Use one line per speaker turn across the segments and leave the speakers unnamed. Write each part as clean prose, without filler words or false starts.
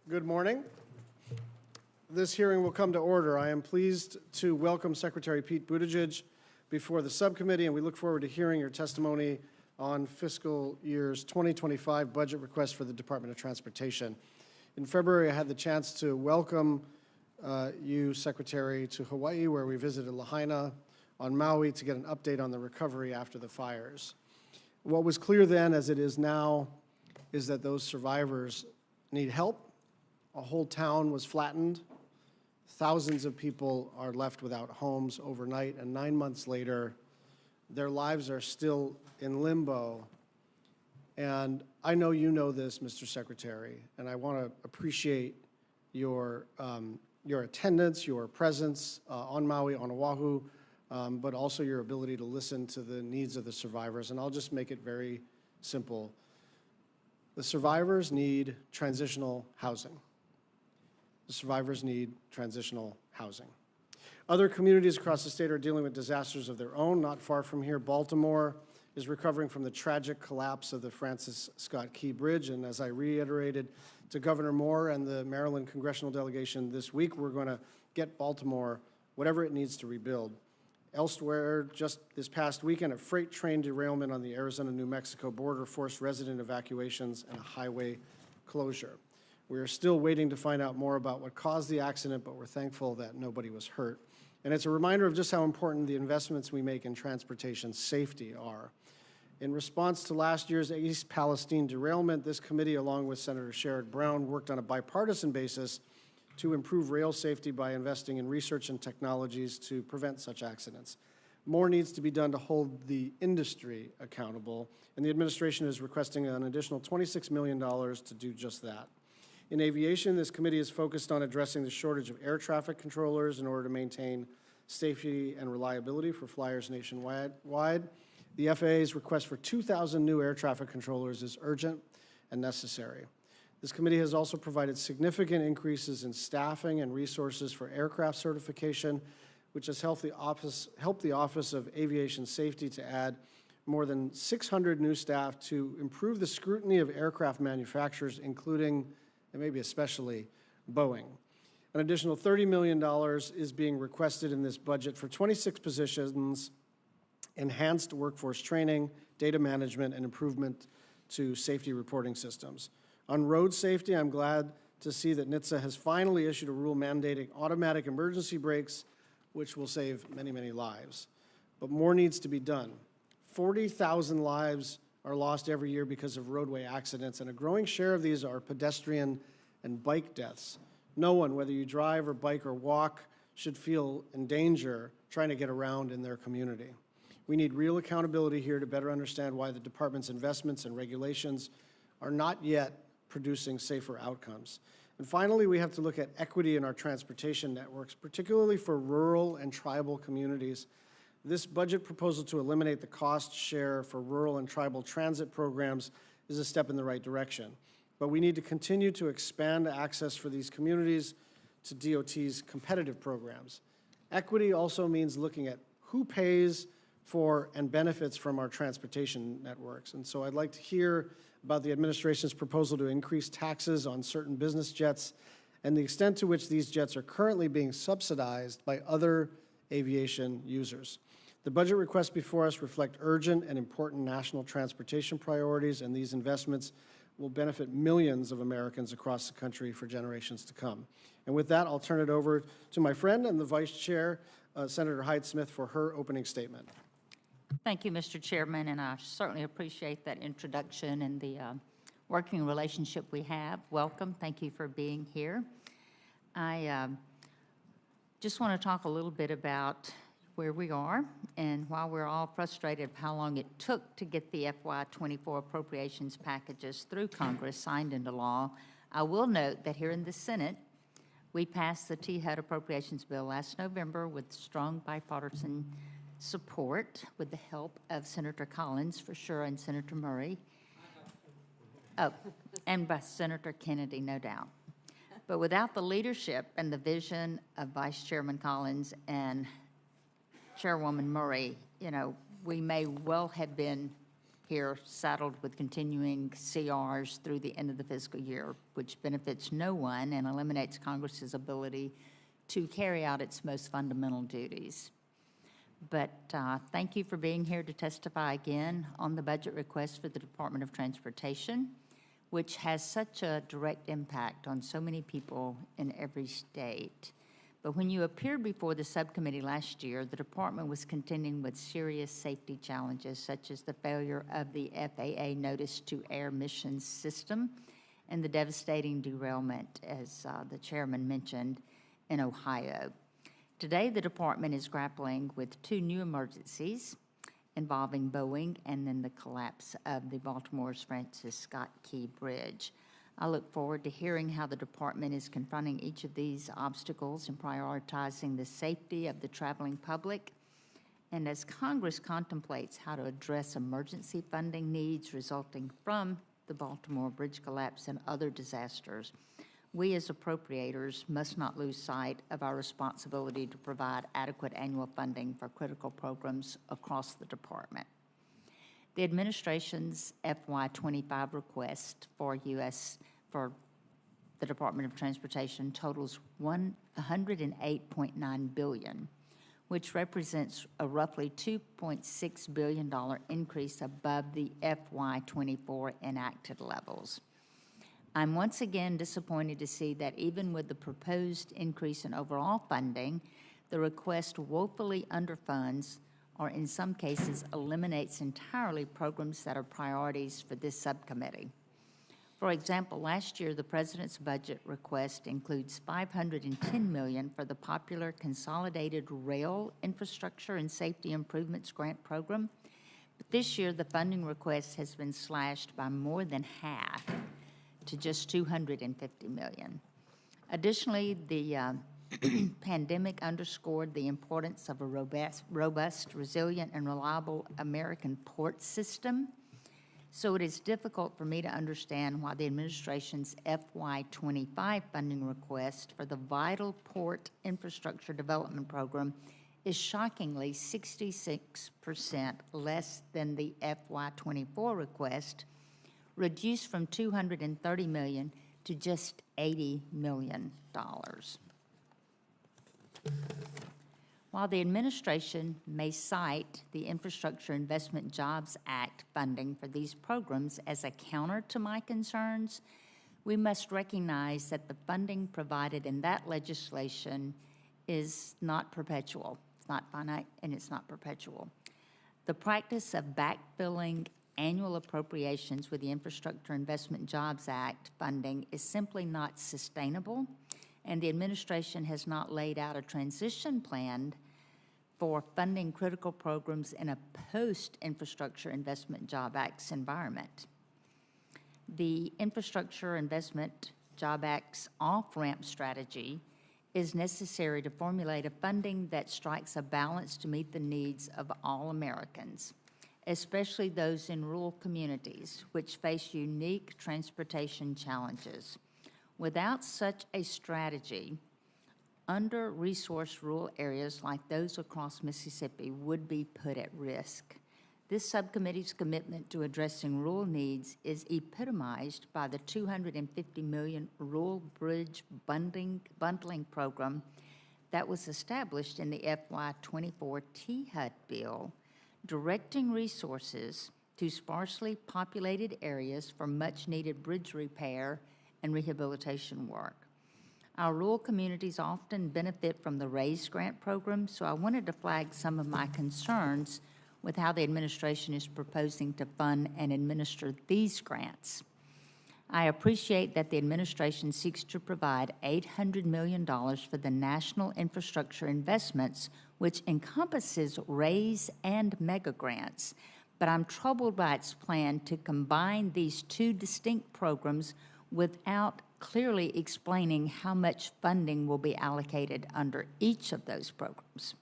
Good morning. This hearing will come to order. I am pleased to welcome Secretary Pete Buttigieg before the subcommittee, and we look forward to hearing your testimony on fiscal year's 2025 budget request for the Department of Transportation. In February, I had the chance to welcome you, Secretary, to Hawaii, where we visited Lahaina, on Maui, to get an update on the recovery after the fires. What was clear then, as it is now, is that those survivors need help. A whole town was flattened. Thousands of people are left without homes overnight, and 9 months later, their lives are still in limbo. And I know you know this, Mr. Secretary, and I want to appreciate your attendance, your presence on Maui, on Oahu, but also your ability to listen to the needs of the survivors. And I'll just make it very simple. The survivors need transitional housing. The survivors need transitional housing. Other communities across the state are dealing with disasters of their own. Not far from here, Baltimore is recovering from the tragic collapse of the Francis Scott Key Bridge. And as I reiterated to Governor Moore and the Maryland congressional delegation this week, we're going to get Baltimore whatever it needs to rebuild. Elsewhere, just this past weekend, a freight train derailment on the Arizona-New Mexico border forced resident evacuations and a highway closure. We are still waiting to find out more about what caused the accident, but we're thankful that nobody was hurt. And it's a reminder of just how important the investments we make in transportation safety are. In response to last year's East Palestine derailment, this committee, along with Senator Sherrod Brown, worked on a bipartisan basis to improve rail safety by investing in research and technologies to prevent such accidents. More needs to be done to hold the industry accountable, and the administration is requesting an additional $26 million to do just that. In aviation, this committee is focused on addressing the shortage of air traffic controllers in order to maintain safety and reliability for flyers nationwide. The FAA's request for 2,000 new air traffic controllers is urgent and necessary. This committee has also provided significant increases in staffing and resources for aircraft certification, which has helped the Office of Aviation Safety to add more than 600 new staff to improve the scrutiny of aircraft manufacturers, including, and maybe especially, Boeing. An additional $30 million is being requested in this budget for 26 positions, enhanced workforce training, data management, and improvement to safety reporting systems. On road safety, I'm glad to see that NHTSA has finally issued a rule mandating automatic emergency brakes, which will save many, many lives. But more needs to be done. 40,000 lives are lost every year because of roadway accidents, and a growing share of these are pedestrian and bike deaths. No one, whether you drive or bike or walk, should feel in danger trying to get around in their community. We need real accountability here to better understand why the department's investments and regulations are not yet producing safer outcomes. And finally, we have to look at equity in our transportation networks, particularly for rural and tribal communities. This budget proposal to eliminate the cost share for rural and tribal transit programs is a step in the right direction. But we need to continue to expand access for these communities to DOT's competitive programs. Equity also means looking at who pays for and benefits from our transportation networks. And so I'd like to hear about the administration's proposal to increase taxes on certain business jets and the extent to which these jets are currently being subsidized by other aviation users. The budget requests before us reflect urgent and important national transportation priorities, and these investments will benefit millions of Americans across the country for generations to come. And with that, I'll turn it over to my friend and the Vice Chair, Senator Hyde-Smith, for her opening statement.
Thank you, Mr. Chairman, and I certainly appreciate that introduction and the working relationship we have. Welcome. Thank you for being here. I just want to talk a little bit about where we are, and while we're all frustrated of how long it took to get the FY24 appropriations packages through Congress signed into law, I will note that here in the Senate, we passed the T-HUD appropriations bill last November with strong bipartisan support with the help of Senator Collins, for sure, and Senator Murray. Oh, and by Senator Kennedy, no doubt. But without the leadership and the vision of Vice Chairman Collins and Chairwoman Murray, we may well have been here saddled with continuing CRs through the end of the fiscal year, which benefits no one and eliminates Congress's ability to carry out its most fundamental duties. But thank you for being here to testify again on the budget request for the Department of Transportation, which has such a direct impact on so many people in every state. But when you appeared before the subcommittee last year, the department was contending with serious safety challenges, such as the failure of the FAA Notice to Air Missions system and the devastating derailment, as the chairman mentioned, in Ohio. Today, the department is grappling with two new emergencies involving Boeing and then the collapse of the Baltimore's Francis Scott Key Bridge. I look forward to hearing how the department is confronting each of these obstacles and prioritizing the safety of the traveling public. And as Congress contemplates how to address emergency funding needs resulting from the Baltimore bridge collapse and other disasters, we as appropriators must not lose sight of our responsibility to provide adequate annual funding for critical programs across the department. The administration's FY25 request for the Department of Transportation totals $108.9 billion, which represents a roughly $2.6 billion increase above the FY24 enacted levels. I'm once again disappointed to see that even with the proposed increase in overall funding, the request woefully underfunds or in some cases eliminates entirely programs that are priorities for this subcommittee. For example, last year the President's budget request includes $510 million for the popular Consolidated Rail Infrastructure and Safety Improvements Grant Program, but this year the funding request has been slashed by more than half to just $250 million. Additionally, the pandemic underscored the importance of a robust, resilient, and reliable American port system. So it is difficult for me to understand why the administration's FY25 funding request for the vital port infrastructure development program is shockingly 66% less than the FY24 request, reduced from $230 million to just $80 million. While the administration may cite the Infrastructure Investment Jobs Act funding for these programs as a counter to my concerns, we must recognize that the funding provided in that legislation is not perpetual. It's not finite and it's not perpetual. The practice of backfilling annual appropriations with the Infrastructure Investment Jobs Act funding is simply not sustainable, and the administration has not laid out a transition plan for funding critical programs in a post-Infrastructure Investment Job Act's environment. The Infrastructure Investment Job Act's off-ramp strategy is necessary to formulate a funding that strikes a balance to meet the needs of all Americans, especially those in rural communities which face unique transportation challenges. Without such a strategy, under-resourced rural areas like those across Mississippi would be put at risk. This subcommittee's commitment to addressing rural needs is epitomized by the $250 million Rural Bridge Bundling Program that was established in the FY24 THUD bill, directing resources to sparsely populated areas for much-needed bridge repair and rehabilitation work. Our rural communities often benefit from the RAISE grant program, so I wanted to flag some of my concerns with how the administration is proposing to fund and administer these grants. I appreciate that the administration seeks to provide $800 million for the national infrastructure investments, which encompasses RAISE and mega grants, but I'm troubled by its plan to combine these two distinct programs without clearly explaining how much funding will be allocated under each of those programs.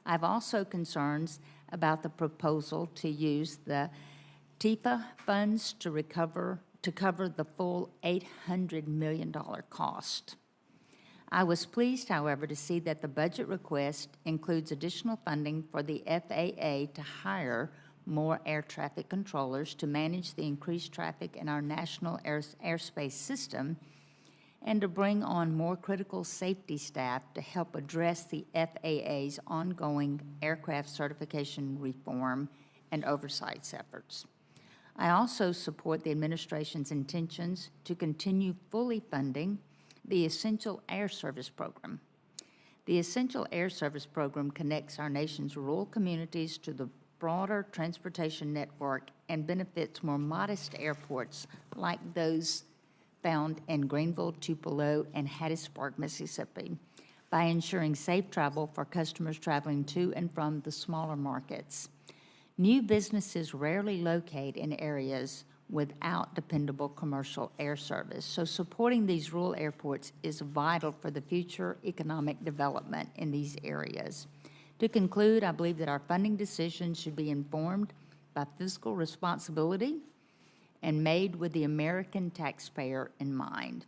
I have also concerns about the proposal to use the TIFA funds to cover the full $800 million cost. I was pleased, however, to see that the budget request includes additional funding for the FAA to hire more air traffic controllers to manage the increased traffic in our national airspace system, and to bring on more critical safety staff to help address the FAA's ongoing aircraft certification reform and oversight efforts. I also support the administration's intentions to continue fully funding the Essential Air Service Program. The Essential Air Service Program connects our nation's rural communities to the broader transportation network and benefits more modest airports like those found in Greenville, Tupelo, and Hattiesburg, Mississippi, by ensuring safe travel for customers traveling to and from the smaller markets. New businesses rarely locate in areas without dependable commercial air service, so supporting these rural airports is vital for the future economic development in these areas. To conclude, I believe that our funding decisions should be informed by fiscal responsibility and made with the American taxpayer in mind.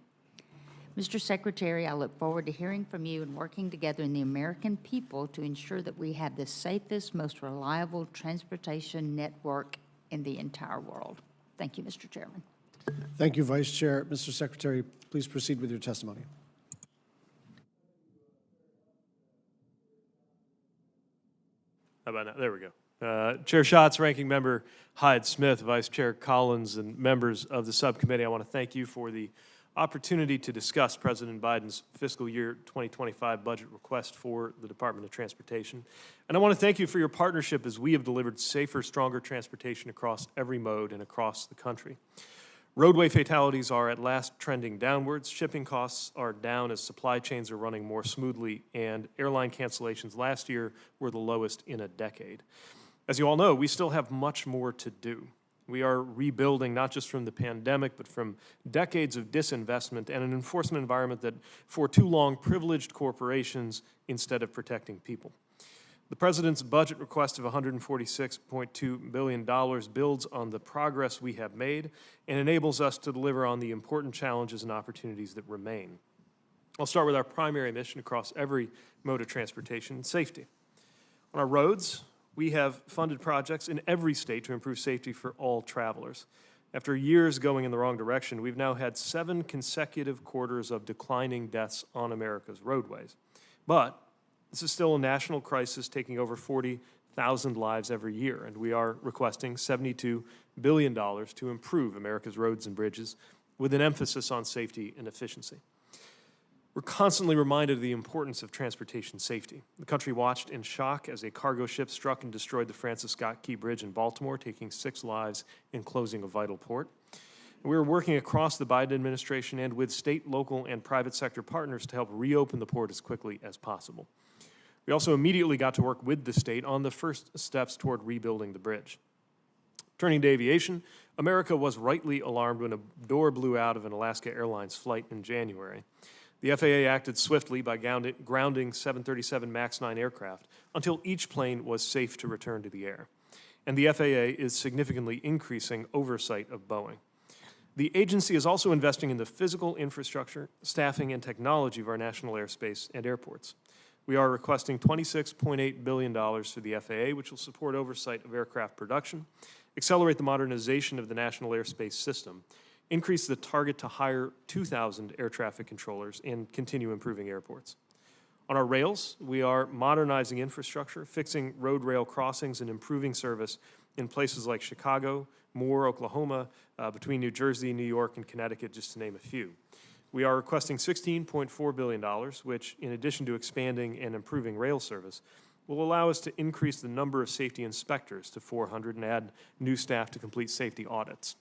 Mr. Secretary, I look forward to hearing from you and working together in the American people to ensure that we have the safest, most reliable transportation network in the entire world. Thank you, Mr. Chairman.
Thank you, Vice Chair. Mr. Secretary, please proceed with your testimony.
How about now? There we go. Chair Schatz, Ranking Member Hyde-Smith, Vice Chair Collins, and members of the subcommittee, I want to thank you for the opportunity to discuss President Biden's fiscal year 2025 budget request for the Department of Transportation. And I want to thank you for your partnership as we have delivered safer, stronger transportation across every mode and across the country. Roadway fatalities are at last trending downwards, shipping costs are down as supply chains are running more smoothly, and airline cancellations last year were the lowest in a decade. As you all know, we still have much more to do. We are rebuilding not just from the pandemic, but from decades of disinvestment and an enforcement environment that for too long privileged corporations instead of protecting people. The President's budget request of $146.2 billion builds on the progress we have made and enables us to deliver on the important challenges and opportunities that remain. I'll start with our primary mission across every mode of transportation, safety. On our roads, we have funded projects in every state to improve safety for all travelers. After years going in the wrong direction, we've now had 7 consecutive quarters of declining deaths on America's roadways. But this is still a national crisis taking over 40,000 lives every year, and we are requesting $72 billion to improve America's roads and bridges with an emphasis on safety and efficiency. We're constantly reminded of the importance of transportation safety. The country watched in shock as a cargo ship struck and destroyed the Francis Scott Key Bridge in Baltimore, taking 6 lives and closing a vital port. We're working across the Biden administration and with state, local, and private sector partners to help reopen the port as quickly as possible. We also immediately got to work with the state on the first steps toward rebuilding the bridge. Turning to aviation, America was rightly alarmed when a door blew out of an Alaska Airlines flight in January. The FAA acted swiftly by grounding 737 MAX 9 aircraft until each plane was safe to return to the air. And the FAA is significantly increasing oversight of Boeing. The agency is also investing in the physical infrastructure, staffing, and technology of our national airspace and airports. We are requesting $26.8 billion for the FAA, which will support oversight of aircraft production, accelerate the modernization of the national airspace system, increase the target to hire 2,000 air traffic controllers, and continue improving airports. On our rails, we are modernizing infrastructure, fixing road rail crossings, and improving service in places like Chicago, Moore, Oklahoma, between New Jersey, New York, and Connecticut, just to name a few. We are requesting $16.4 billion, which, in addition to expanding and improving rail service, will allow us to increase the number of safety inspectors to 400 and add new staff to complete safety audits.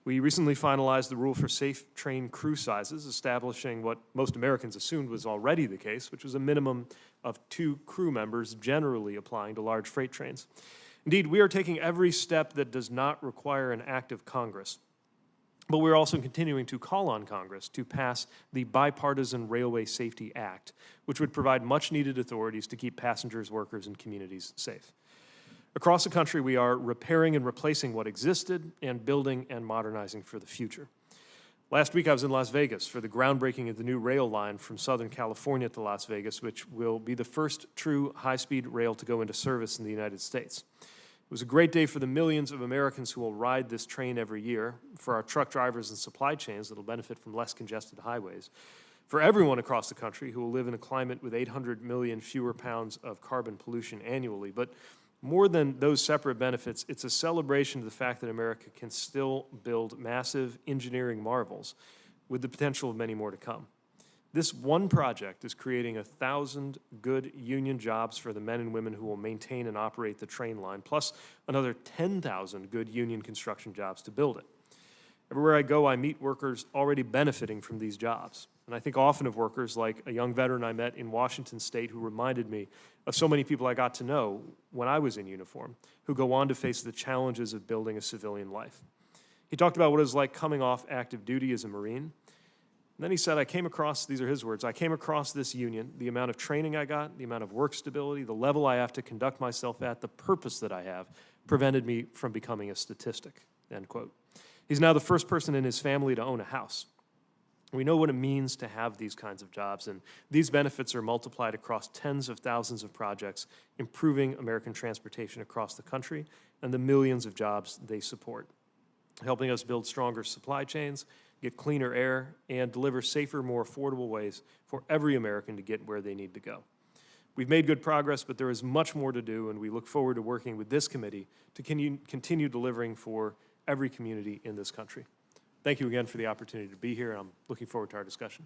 We recently finalized the rule for safe train crew sizes, establishing what most Americans assumed was already the case, which was a minimum of 2 crew members generally applying to large freight trains. Indeed, we are taking every step that does not require an act of Congress. But we're also continuing to call on Congress to pass the Bipartisan Railway Safety Act, which would provide much-needed authorities to keep passengers, workers, and communities safe. Across the country, we are repairing and replacing what existed and building and modernizing for the future. Last week, I was in Las Vegas for the groundbreaking of the new rail line from Southern California to Las Vegas, which will be the first true high-speed rail to go into service in the United States. It was a great day for the millions of Americans who will ride this train every year, for our truck drivers and supply chains that will benefit from less congested highways, for everyone across the country who will live in a climate with 800 million fewer pounds of carbon pollution annually. But more than those separate benefits, it's a celebration of the fact that America can still build massive engineering marvels with the potential of many more to come. This one project is creating 1,000 good union jobs for the men and women who will maintain and operate the train line, plus another 10,000 good union construction jobs to build it. Everywhere I go, I meet workers already benefiting from these jobs. And I think often of workers like a young veteran I met in Washington State who reminded me of so many people I got to know when I was in uniform, who go on to face the challenges of building a civilian life. He talked about what it was like coming off active duty as a Marine. And then he said, I came across, these are his words, I came across this union, the amount of training I got, the amount of work stability, the level I have to conduct myself at, the purpose that I have, prevented me from becoming a statistic, end quote. He's now the first person in his family to own a house. We know what it means to have these kinds of jobs, and these benefits are multiplied across tens of thousands of projects, improving American transportation across the country and the millions of jobs they support, helping us build stronger supply chains, get cleaner air, and deliver safer, more affordable ways for every American to get where they need to go. We've made good progress, but there is much more to do, and we look forward to working with this committee to continue delivering for every community in this country. Thank you again for the opportunity to be here, and I'm looking forward to our discussion.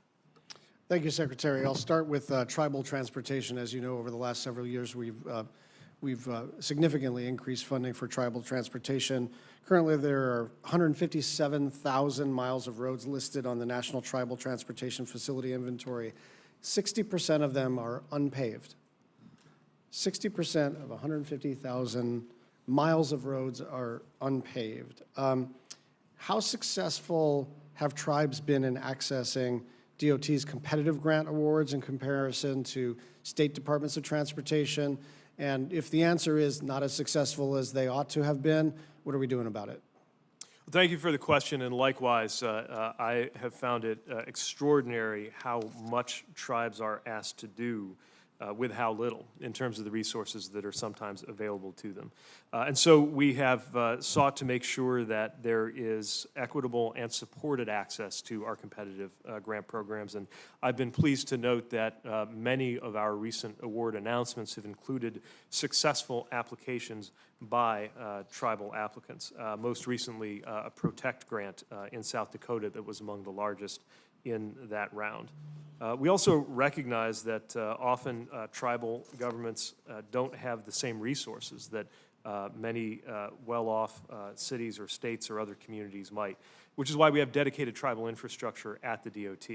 Thank you, Secretary. I'll start with tribal transportation. As you know, over the last several years, we've significantly increased funding for tribal transportation. Currently, there are 157,000 miles of roads listed on the National Tribal Transportation Facility Inventory. 60% of them are unpaved. 60% of 150,000 miles of roads are unpaved. How successful have tribes been in accessing DOT's competitive grant awards in comparison to state departments of transportation? And if the answer is not as successful as they ought to have been, what are we doing about it?
Well, thank you for the question, and likewise, I have found it extraordinary how much tribes are asked to do with how little in terms of the resources that are sometimes available to them. And so we have sought to make sure that there is equitable and supported access to our competitive grant programs. And I've been pleased to note that many of our recent award announcements have included successful applications by tribal applicants. Most recently, a Protect grant in South Dakota that was among the largest in that round. We also recognize that often tribal governments don't have the same resources that many well-off cities or states or other communities might, which is why we have dedicated tribal infrastructure at the DOT.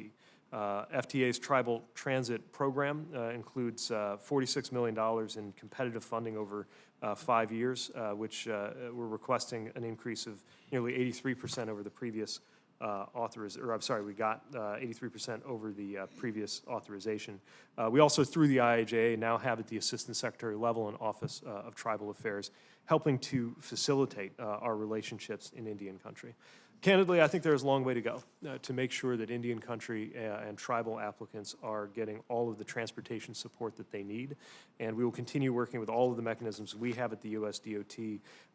FTA's Tribal Transit Program includes $46 million in competitive funding over 5 years, which we're requesting an increase of nearly 83% over the previous we got 83% over the previous authorization. We also, through the IIJA, now have at the Assistant Secretary level an Office of Tribal Affairs, helping to facilitate our relationships in Indian country. Candidly, I think there's a long way to go to make sure that Indian country and tribal applicants are getting all of the transportation support that they need. And we will continue working with all of the mechanisms we have at the US DOT,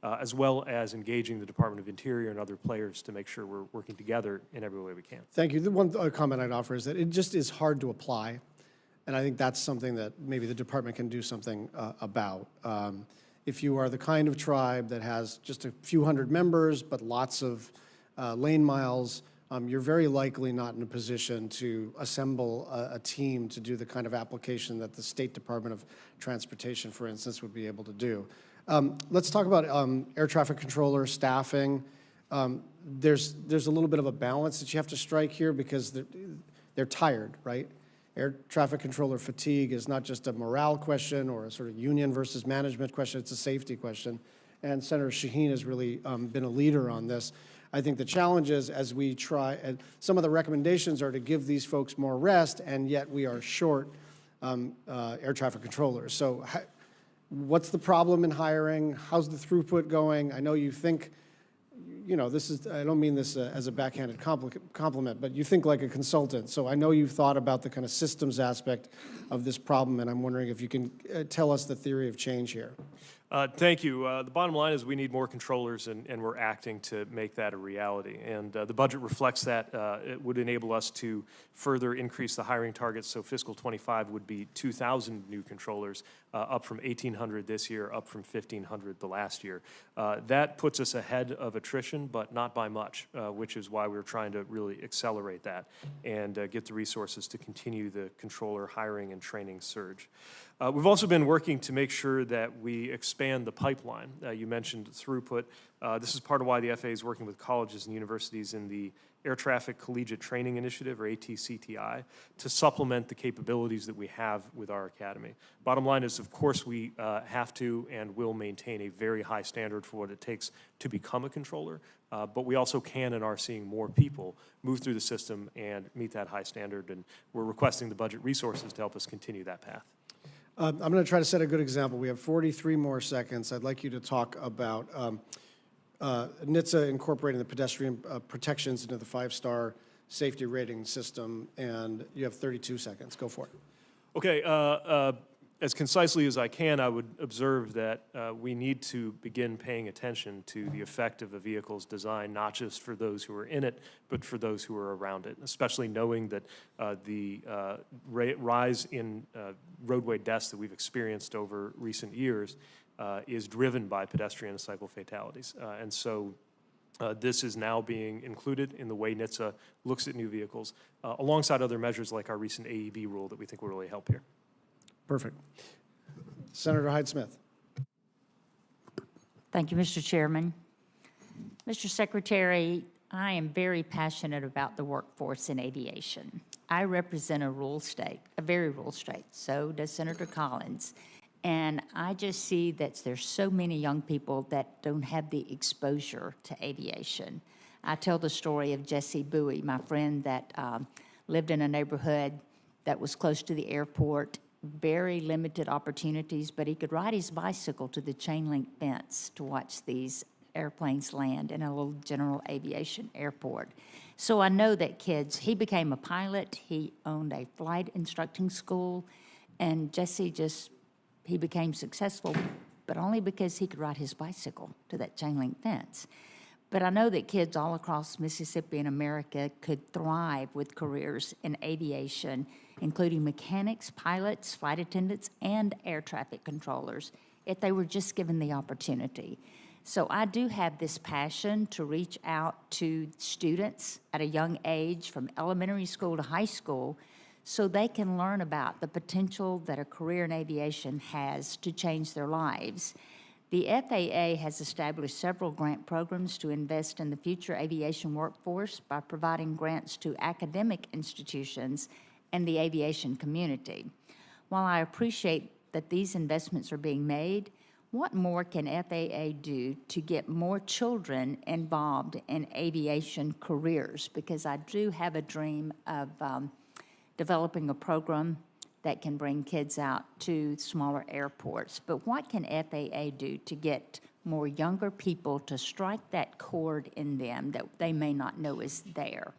as well as engaging the Department of Interior and other players to make sure we're working together in every way we can.
Thank you. The one comment I'd offer is that it just is hard to apply. And I think that's something that maybe the department can do something about. If you are the kind of tribe that has just a few hundred members, but lots of lane miles, you're very likely not in a position to assemble a team to do the kind of application that the State Department of Transportation, for instance, would be able to do. Let's talk about air traffic controller staffing. There's a little bit of a balance that you have to strike here because they're tired, right? Air traffic controller fatigue is not just a morale question or a sort of union versus management question, it's a safety question. And Senator Shaheen has really been a leader on this. I think the challenge is as we try, and some of the recommendations are to give these folks more rest, and yet we are short air traffic controllers. So what's the problem in hiring? How's the throughput going? I know you think, you know, this is, I don't mean this as a backhanded compliment, but you think like a consultant. So I know you've thought about the kind of systems aspect of this problem, and I'm wondering if you can tell us the theory of change here.
Thank you. The bottom line is we need more controllers, and we're acting to make that a reality. And the budget reflects that. It would enable us to further increase the hiring targets. So fiscal 25 would be 2,000 new controllers, up from 1,800 this year, up from 1,500 the last year. That puts us ahead of attrition, but not by much, which is why we're trying to really accelerate that and get the resources to continue the controller hiring and training surge. We've also been working to make sure that we expand the pipeline. You mentioned throughput. This is part of why the FAA is working with colleges and universities in the Air Traffic Collegiate Training Initiative, or ATCTI, to supplement the capabilities that we have with our academy. Bottom line is, of course, we have to and will maintain a very high standard for what it takes to become a controller, but we also can and are seeing more people move through the system and meet that high standard, and we're requesting the budget resources to help us continue that path.
I'm going to try to set a good example. We have 43 more seconds. I'd like you to talk about NHTSA incorporating the pedestrian protections into the 5-star safety rating system, and you have 32 seconds. Go for it.
Okay. As concisely as I can, I would observe that we need to begin paying attention to the effect of a vehicle's design, not just for those who are in it, but for those who are around it, especially knowing that the rise in roadway deaths that we've experienced over recent years is driven by pedestrian and cycle fatalities. And so this is now being included in the way NHTSA looks at new vehicles, alongside other measures like our recent AEB rule that we think will really help here.
Perfect. Senator Hyde-Smith.
Thank you, Mr. Chairman. Mr. Secretary, I am very passionate about the workforce in aviation. I represent a rural state, a very rural state. So does Senator Collins. And I just see that there's so many young people that don't have the exposure to aviation. I tell the story of Jesse Bowie, my friend that lived in a neighborhood that was close to the airport, very limited opportunities, but he could ride his bicycle to the chain link fence to watch these airplanes land in a little general aviation airport. So I know that kids, he became a pilot, he owned a flight instructing school, and Jesse he became successful, but only because he could ride his bicycle to that chain link fence. But I know that kids all across Mississippi and America could thrive with careers in aviation, including mechanics, pilots, flight attendants, and air traffic controllers, if they were just given the opportunity. So I do have this passion to reach out to students at a young age, from elementary school to high school, so they can learn about the potential that a career in aviation has to change their lives. The FAA has established several grant programs to invest in the future aviation workforce by providing grants to academic institutions and the aviation community. While I appreciate that these investments are being made, what more can FAA do to get more children involved in aviation careers? Because I do have a dream of developing a program that can bring kids out to smaller airports. But what can FAA do to get more younger people to strike that chord in them that they may not know is there?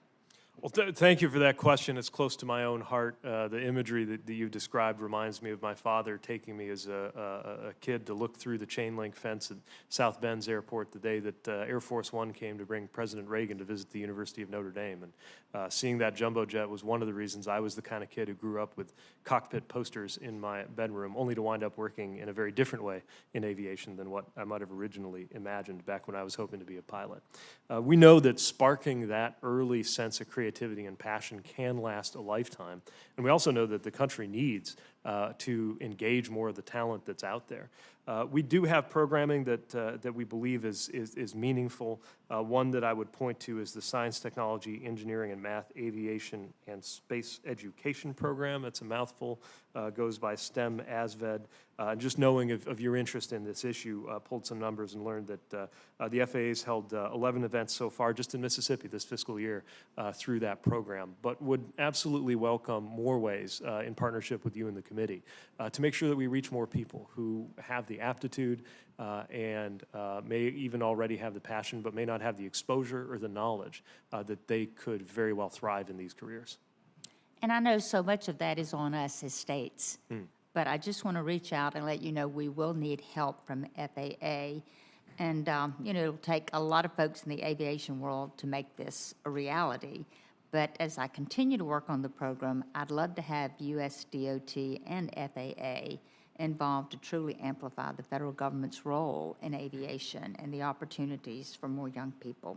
Well, thank you for that question. It's close to my own heart. The imagery that you've described reminds me of my father taking me as a kid to look through the chain link fence at South Bend's Airport the day that Air Force One came to bring President Reagan to visit the University of Notre Dame. And seeing that jumbo jet was one of the reasons I was the kind of kid who grew up with cockpit posters in my bedroom, only to wind up working in a very different way in aviation than what I might have originally imagined back when I was hoping to be a pilot. We know that sparking that early sense of creativity and passion can last a lifetime. And we also know that the country needs to engage more of the talent that's out there. We do have programming that we believe is meaningful. One that I would point to is the Science, Technology, Engineering, and Math, Aviation, and Space Education Program. It's a mouthful, goes by STEM ASVED. Just knowing of your interest in this issue, pulled some numbers and learned that the FAA's held 11 events so far just in Mississippi this fiscal year through that program, but would absolutely welcome more ways in partnership with you and the committee to make sure that we reach more people who have the aptitude and may even already have the passion, but may not have the exposure or the knowledge that they could very well thrive in these careers.
And I know so much of that is on us as states. but I just want to reach out and let you know we will need help from FAA. And, it'll take a lot of folks in the aviation world to make this a reality. But as I continue to work on the program, I'd love to have US DOT and FAA involved to truly amplify the federal government's role in aviation and the opportunities for more young people.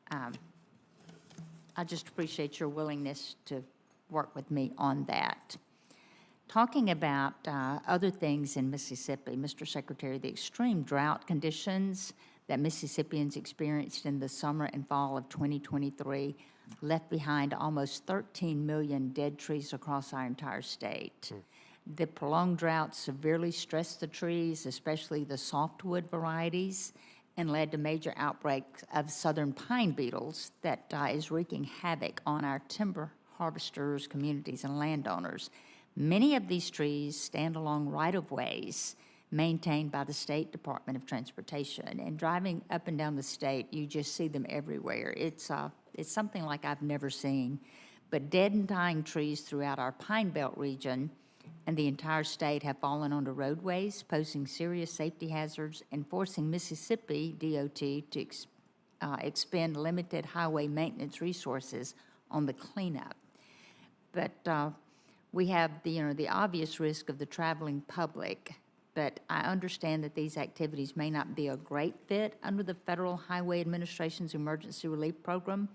I just appreciate your willingness to work with me on that. Talking about other things in Mississippi, Mr. Secretary, the extreme drought conditions that Mississippians experienced in the summer and fall of 2023 left behind almost 13 million dead trees across our entire state. The prolonged drought severely stressed the trees, especially the softwood varieties, and led to major outbreaks of southern pine beetles that is wreaking havoc on our timber harvesters, communities, and landowners. Many of these trees stand along right-of-ways maintained by the State Department of Transportation. And driving up and down the state, you just see them everywhere. It's something like I've never seen. But dead and dying trees throughout our Pine Belt region and the entire state have fallen onto roadways, posing serious safety hazards and forcing Mississippi DOT to expend limited highway maintenance resources on the cleanup. But we have the obvious risk of the traveling public, but I understand that these activities may not be a great fit under the Federal Highway Administration's Emergency Relief Program,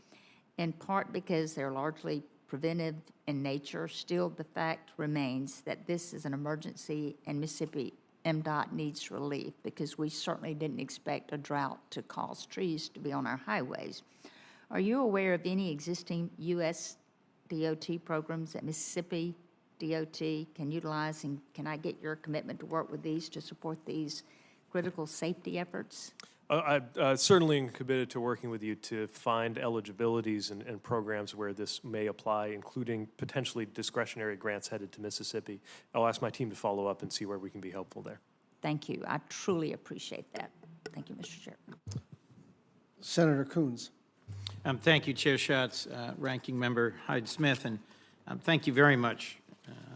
in part because they're largely preventive in nature. Still, the fact remains that this is an emergency and Mississippi MDOT needs relief because we certainly didn't expect a drought to cause trees to be on our highways. Are you aware of any existing U.S. DOT programs that Mississippi DOT can utilize, and can I get your commitment to work with these to support these critical safety efforts?
I certainly am committed to working with you to find eligibilities and programs where this may apply, including potentially discretionary grants headed to Mississippi. I'll ask my team to follow up and see where we can be helpful there.
Thank you. I truly appreciate that. Thank you, Mr. Chairman.
Senator Coons.
Thank you, Chair Schatz, Ranking Member Hyde-Smith, and thank you very much,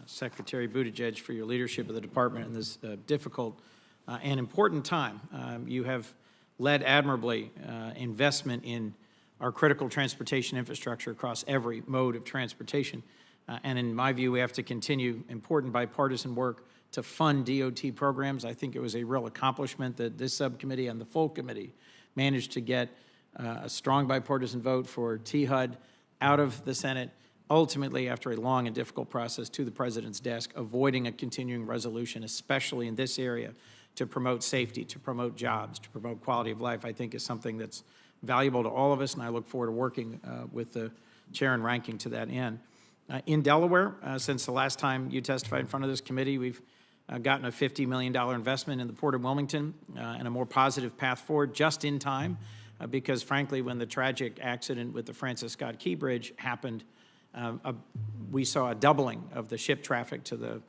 Secretary Buttigieg, for your leadership of the department in this difficult and important time. You have led admirably investment in our critical transportation infrastructure across every mode of transportation. And in my view, we have to continue important bipartisan work to fund DOT programs. I think it was a real accomplishment that this subcommittee and the full committee managed to get a strong bipartisan vote for THUD out of the Senate, ultimately after a long and difficult process to the President's desk, avoiding a continuing resolution, especially in this area, to promote safety, to promote jobs, to promote quality of life, I think is something that's valuable to all of us, and I look forward to working with the chair and ranking to that end. In Delaware, since the last time you testified in front of this committee, we've gotten a $50 million investment in the Port of Wilmington and a more positive path forward just in time, because frankly, when the tragic accident with the Francis Scott Key Bridge happened, we saw a doubling of the ship traffic to the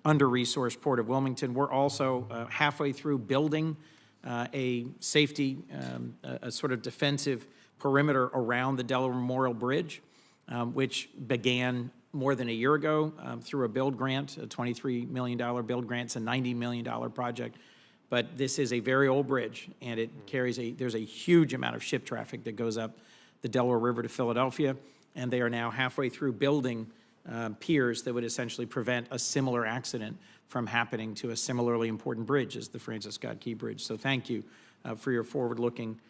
under-resourced Port of Wilmington. We're also halfway through building a safety, a sort of defensive perimeter around the Delaware Memorial Bridge, which began more than a year ago through a build grant, a $23 million build grant. It's a $90 million project. But this is a very old bridge, and it carries there's a huge amount of ship traffic that goes up the Delaware River to Philadelphia, and they are now halfway through building piers that would essentially prevent a similar accident from happening to a similarly important bridge as the Francis Scott Key Bridge. So thank you for your forward-looking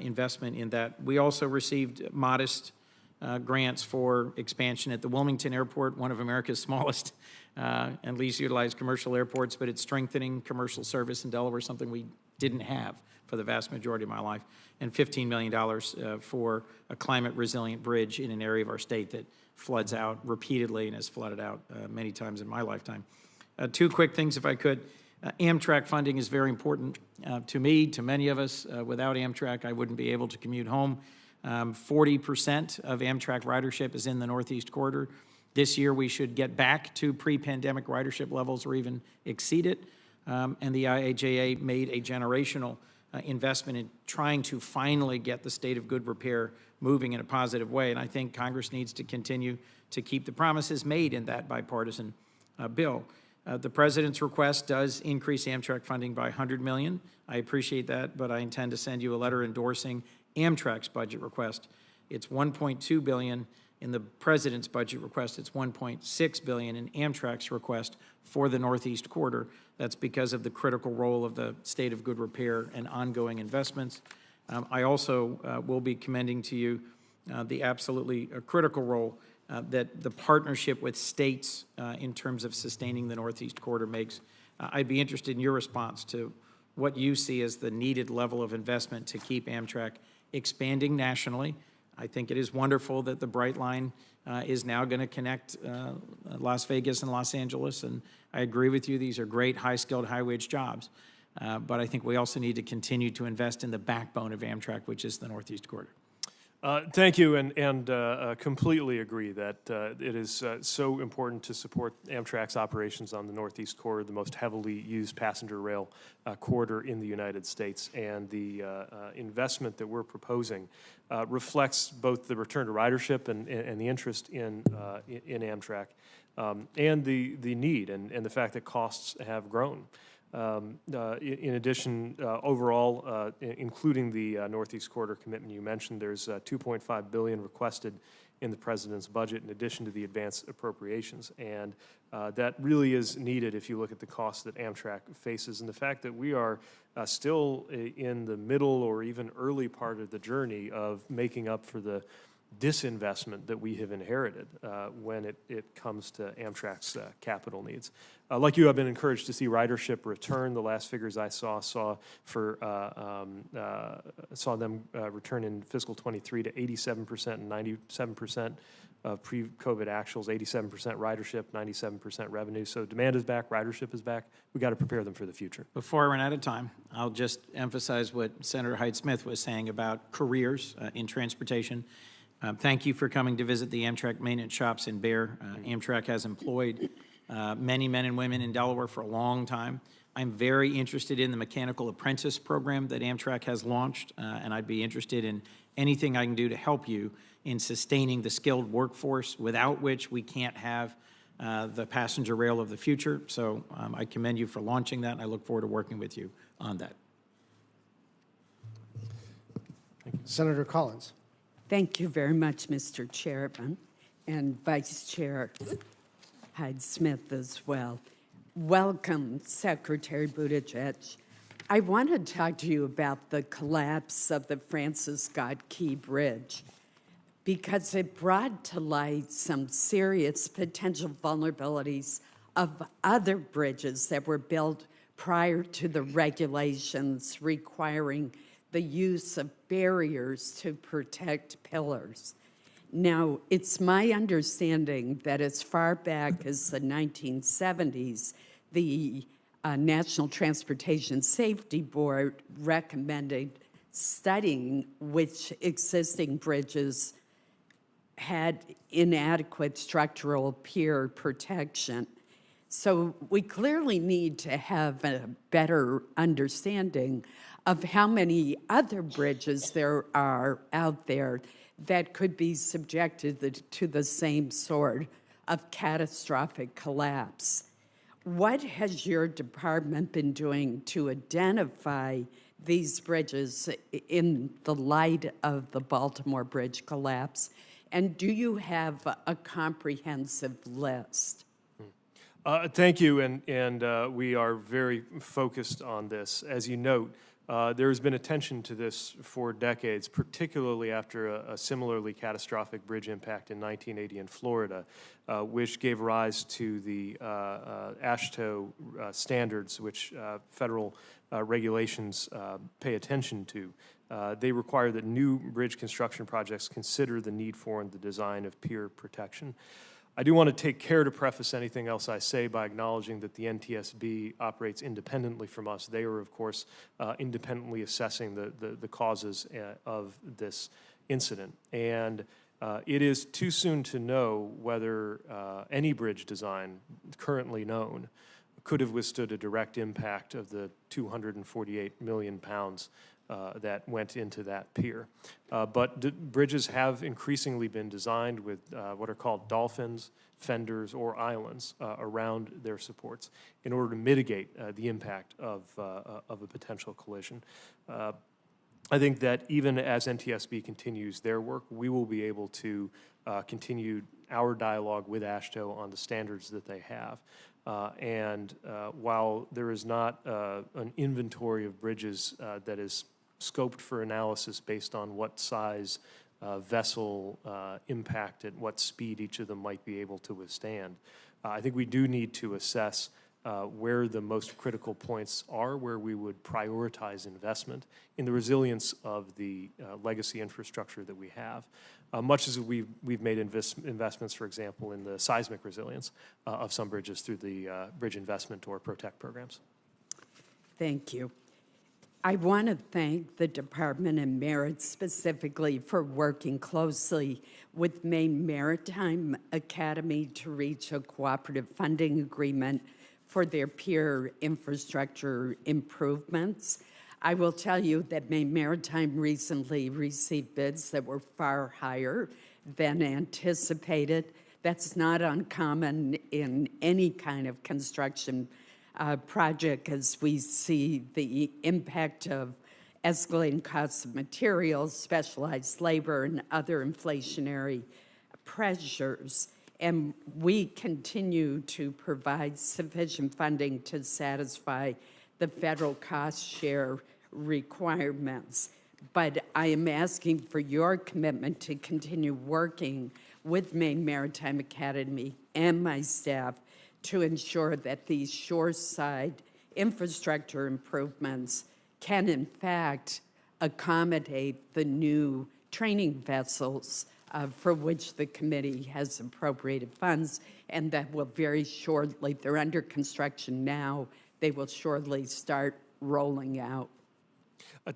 investment in that. We also received modest grants for expansion at the Wilmington Airport, one of America's smallest and least utilized commercial airports, but it's strengthening commercial service in Delaware, something we didn't have for the vast majority of my life, and $15 million for a climate-resilient bridge in an area of our state that floods out repeatedly and has flooded out many times in my lifetime. Two quick things, if I could. Amtrak funding is very important to me, to many of us. Without Amtrak, I wouldn't be able to commute home. 40% of Amtrak ridership is in the Northeast Corridor. This year, we should get back to pre-pandemic ridership levels or even exceed it. And the IAJA made a generational investment in trying to finally get the state of good repair moving in a positive way. And I think Congress needs to continue to keep the promises made in that bipartisan bill. The President's request does increase Amtrak funding by $100 million. I appreciate that, but I intend to send you a letter endorsing Amtrak's budget request. It's $1.2 billion. In the President's budget request, it's $1.6 billion in Amtrak's request for the Northeast Corridor. That's because of the critical role of the state of good repair and ongoing investments. I also will be commending to you the absolutely critical role that the partnership with states in terms of sustaining the Northeast Corridor makes. I'd be interested in your response to what you see as the needed level of investment to keep Amtrak expanding nationally. I think it is wonderful that the Bright Line is now going to connect Las Vegas and Los Angeles, and I agree with you, these are great high-skilled, high-wage jobs. But I think we also need to continue to invest in the backbone of Amtrak, which is the Northeast Corridor.
Thank you, and completely agree that it is so important to support Amtrak's operations on the Northeast Corridor, the most heavily used passenger rail corridor in the United States. And the investment that we're proposing reflects both the return to ridership and the interest in Amtrak, and the need and the fact that costs have grown. In addition, overall, including the Northeast Corridor commitment you mentioned, there's $2.5 billion requested in the President's budget in addition to the advanced appropriations. And that really is needed if you look at the costs that Amtrak faces and the fact that we are still in the middle or even early part of the journey of making up for the disinvestment that we have inherited when it comes to Amtrak's capital needs. Like you, I've been encouraged to see ridership return. The last figures I saw them return in fiscal 23 to 87% and 97% of pre-COVID actuals, 87% ridership, 97% revenue. So demand is back, ridership is back. We got to prepare them for the future.
Before I run out of time, I'll just emphasize what Senator Hyde-Smith was saying about careers in transportation. Thank you for coming to visit the Amtrak maintenance shops in Bear. Amtrak has employed many men and women in Delaware for a long time. I'm very interested in the mechanical apprentice program that Amtrak has launched, and I'd be interested in anything I can do to help you in sustaining the skilled workforce, without which we can't have the passenger rail of the future. So I commend you for launching that, and I look forward to working with you on that.
Senator Collins.
Thank you very much, Mr. Chairman, and Vice Chair Hyde-Smith as well. Welcome, Secretary Buttigieg. I want to talk to you about the collapse of the Francis Scott Key Bridge because it brought to light some serious potential vulnerabilities of other bridges that were built prior to the regulations requiring the use of barriers to protect pillars. Now, it's my understanding that as far back as the 1970s, the National Transportation Safety Board recommended studying which existing bridges had inadequate structural pier protection. So we clearly need to have a better understanding of how many other bridges there are out there that could be subjected to the same sort of catastrophic collapse. What has your department been doing to identify these bridges in the light of the Baltimore Bridge collapse? And do you have a comprehensive list?
Thank you, and we are very focused on this. As you note, there's been attention to this for decades, particularly after a similarly catastrophic bridge impact in 1980 in Florida, which gave rise to the AASHTO standards, which federal regulations pay attention to. They require that new bridge construction projects consider the need for and the design of pier protection. I do want to take care to preface anything else I say by acknowledging that the NTSB operates independently from us. They are, of course, independently assessing the causes of this incident. And it is too soon to know whether any bridge design currently known could have withstood a direct impact of the 248 million pounds that went into that pier. But bridges have increasingly been designed with what are called dolphins, fenders, or islands around their supports in order to mitigate the impact of a potential collision. I think that even as NTSB continues their work, we will be able to continue our dialogue with AASHTO on the standards that they have. While there is not an inventory of bridges that is scoped for analysis based on what size vessel impact at what speed each of them might be able to withstand, I think we do need to assess where the most critical points are, where we would prioritize investment in the resilience of the legacy infrastructure that we have. Much as we've made investments, for example, in the seismic resilience of some bridges through the Bridge Investment or Protect programs.
Thank you. I want to thank the Department and Merit specifically for working closely with Maine Maritime Academy to reach a cooperative funding agreement for their pier infrastructure improvements. I will tell you that Maine Maritime recently received bids that were far higher than anticipated. That's not uncommon in any kind of construction project, as we see the impact of escalating costs of materials, specialized labor, and other inflationary pressures. And we continue to provide sufficient funding to satisfy the federal cost share requirements. But I am asking for your commitment to continue working with Maine Maritime Academy and my staff to ensure that these shoreside infrastructure improvements can, in fact, accommodate the new training vessels for which the committee has appropriated funds, and that will very shortly, they're under construction now, they will shortly start rolling out.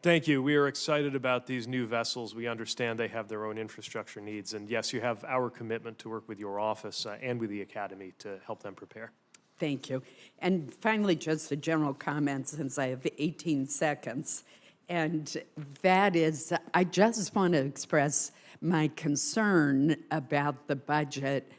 Thank you. We are excited about these new vessels. We understand they have their own infrastructure needs. And yes, you have our commitment to work with your office and with the Academy to help them prepare.
Thank you. And finally, just a general comment, since I have 18 seconds. And that is, I just want to express my concern about the budget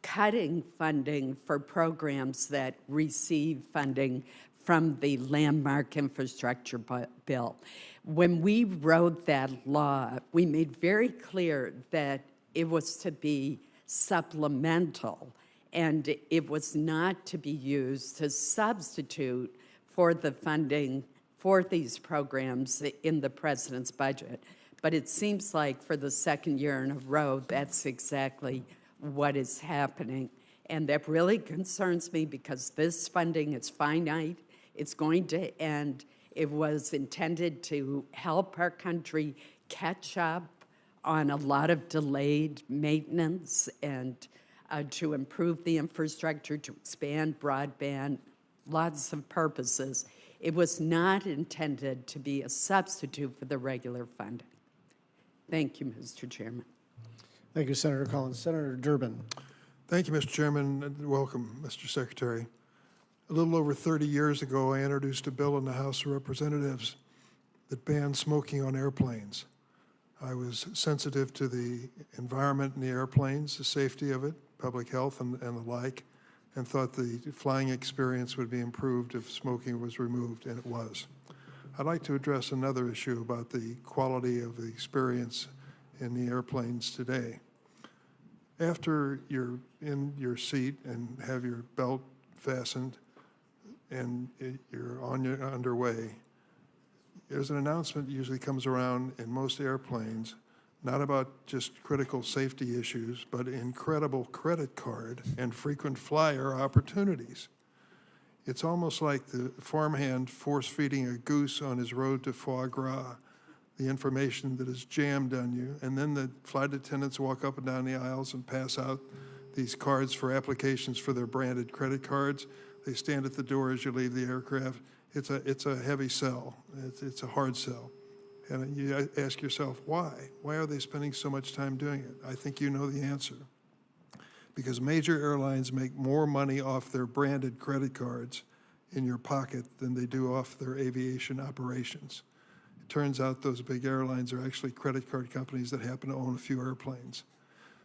cutting funding for programs that receive funding from the landmark infrastructure bill. When we wrote that law, we made very clear that it was to be supplemental and it was not to be used to substitute for the funding for these programs in the president's budget. But it seems like for the second year in a row, that's exactly what is happening. And that really concerns me because this funding is finite. It's going to end. It was intended to help our country catch up on a lot of delayed maintenance and to improve the infrastructure, to expand broadband, lots of purposes. It was not intended to be a substitute for the regular funding. Thank you, Mr. Chairman.
Thank you, Senator Collins. Senator Durbin.
Thank you, Mr. Chairman, and welcome, Mr. Secretary. A little over 30 years ago, I introduced a bill in the House of Representatives that banned smoking on airplanes. I was sensitive to the environment in the airplanes, the safety of it, public health, and the like, and thought the flying experience would be improved if smoking was removed, and it was. I'd like to address another issue about the quality of the experience in the airplanes today. After you're in your seat and have your belt fastened and you're on your underway, there's an announcement that usually comes around in most airplanes, not about just critical safety issues, but incredible credit card and frequent flyer opportunities. It's almost like the farmhand force-feeding a goose on his road to foie gras, the information that is jammed on you, and then the flight attendants walk up and down the aisles and pass out these cards for applications for their branded credit cards. They stand at the door as you leave the aircraft. It's a heavy sell. It's a hard sell. And you ask yourself, why? Why are they spending so much time doing it? I think you know the answer. because major airlines make more money off their branded credit cards in your pocket than they do off their aviation operations. It turns out those big airlines are actually credit card companies that happen to own a few airplanes.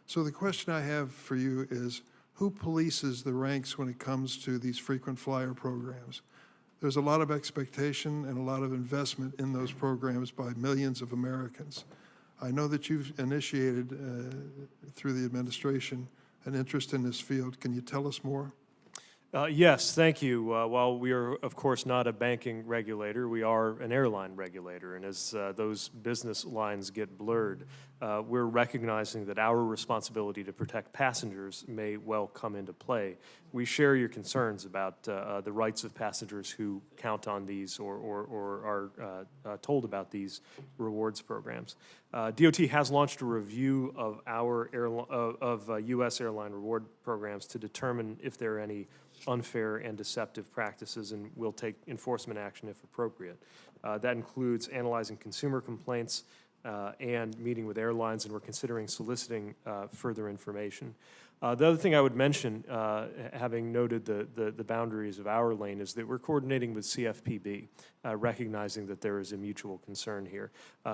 So the question I have for you is, who polices the ranks when it comes to these frequent flyer programs? There's a lot of expectation and a lot of investment in those programs by millions of Americans. I know that you've initiated, through the administration, an interest in this field. Can you tell us more?
Yes, thank you. While we are, of course, not a banking regulator, we are an airline regulator. And as those business lines get blurred, we're recognizing that our responsibility to protect passengers may well come into play. We share your concerns about the rights of passengers who count on these or are told about these rewards programs. DOT has launched a review of our U.S. airline reward programs to determine if there are any unfair and deceptive practices, and will take enforcement action if appropriate. That includes analyzing consumer complaints and meeting with airlines, and we're considering soliciting further information. The other thing I would mention, having noted the boundaries of our lane, is that we're coordinating with CFPB, recognizing that there is a mutual concern here.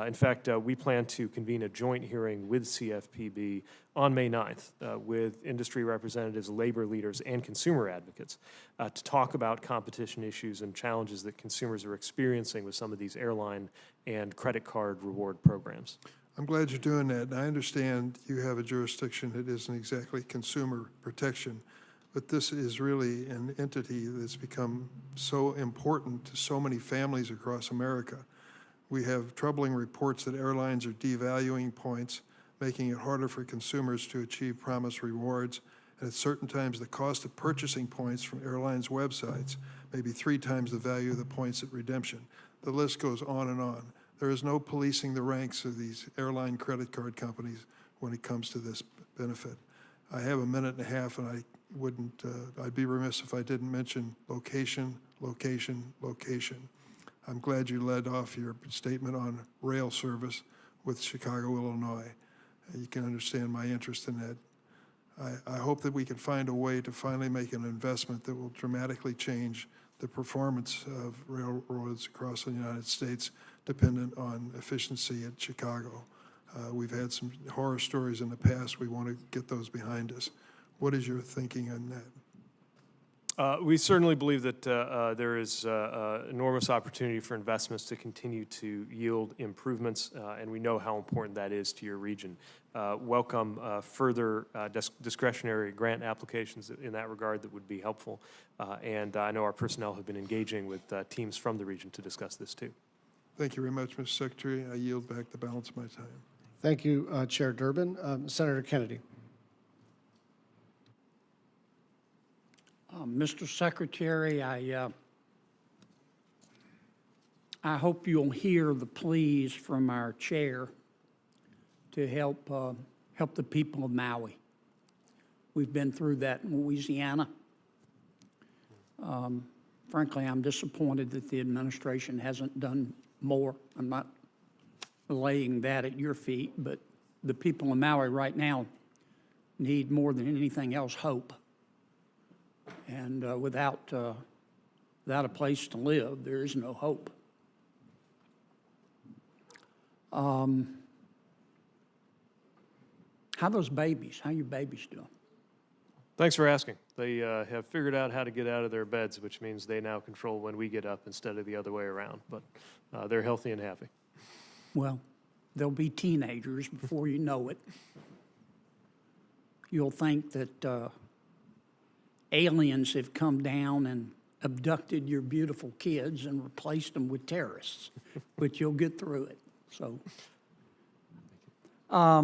In fact, we plan to convene a joint hearing with CFPB on May 9th with industry representatives, labor leaders, and consumer advocates to talk about competition issues and challenges that consumers are experiencing with some of these airline and credit card reward programs.
I'm glad you're doing that. And I understand you have a jurisdiction that isn't exactly consumer protection, but this is really an entity that's become so important to so many families across America. We have troubling reports that airlines are devaluing points, making it harder for consumers to achieve promised rewards. And at certain times, the cost of purchasing points from airlines' websites may be 3 times the value of the points at redemption. The list goes on and on. There is no policing the ranks of these airline credit card companies when it comes to this benefit. I have a minute and a half, and I'd be remiss if I didn't mention location, location, location. I'm glad you led off your statement on rail service with Chicago, Illinois. You can understand my interest in that. I hope that we can find a way to finally make an investment that will dramatically change the performance of railroads across the United States, dependent on efficiency at Chicago. We've had some horror stories in the past. We want to get those behind us. What is your thinking on that?
We certainly believe that there is enormous opportunity for investments to continue to yield improvements, and we know how important that is to your region. Welcome further discretionary grant applications in that regard that would be helpful, and I know our personnel have been engaging with teams from the region to discuss this too.
Thank you very much, Mr. Secretary. I yield back the balance of my time.
Thank you, Chair Durbin. Senator Kennedy.
Mr. Secretary, I hope you'll hear the pleas from our chair to help the people of Maui. We've been through that in Louisiana. Frankly, I'm disappointed that the administration hasn't done more. I'm not laying that at your feet, but the people of Maui right now need more than anything else hope. And without a place to live, there is no hope. How those babies? How your babies doing?
Thanks for asking. They have figured out how to get out of their beds, which means they now control when we get up instead of the other way around. But they're healthy and happy.
Well, they'll be teenagers before you know it. You'll think that aliens have come down and abducted your beautiful kids and replaced them with terrorists, but you'll get through it. So I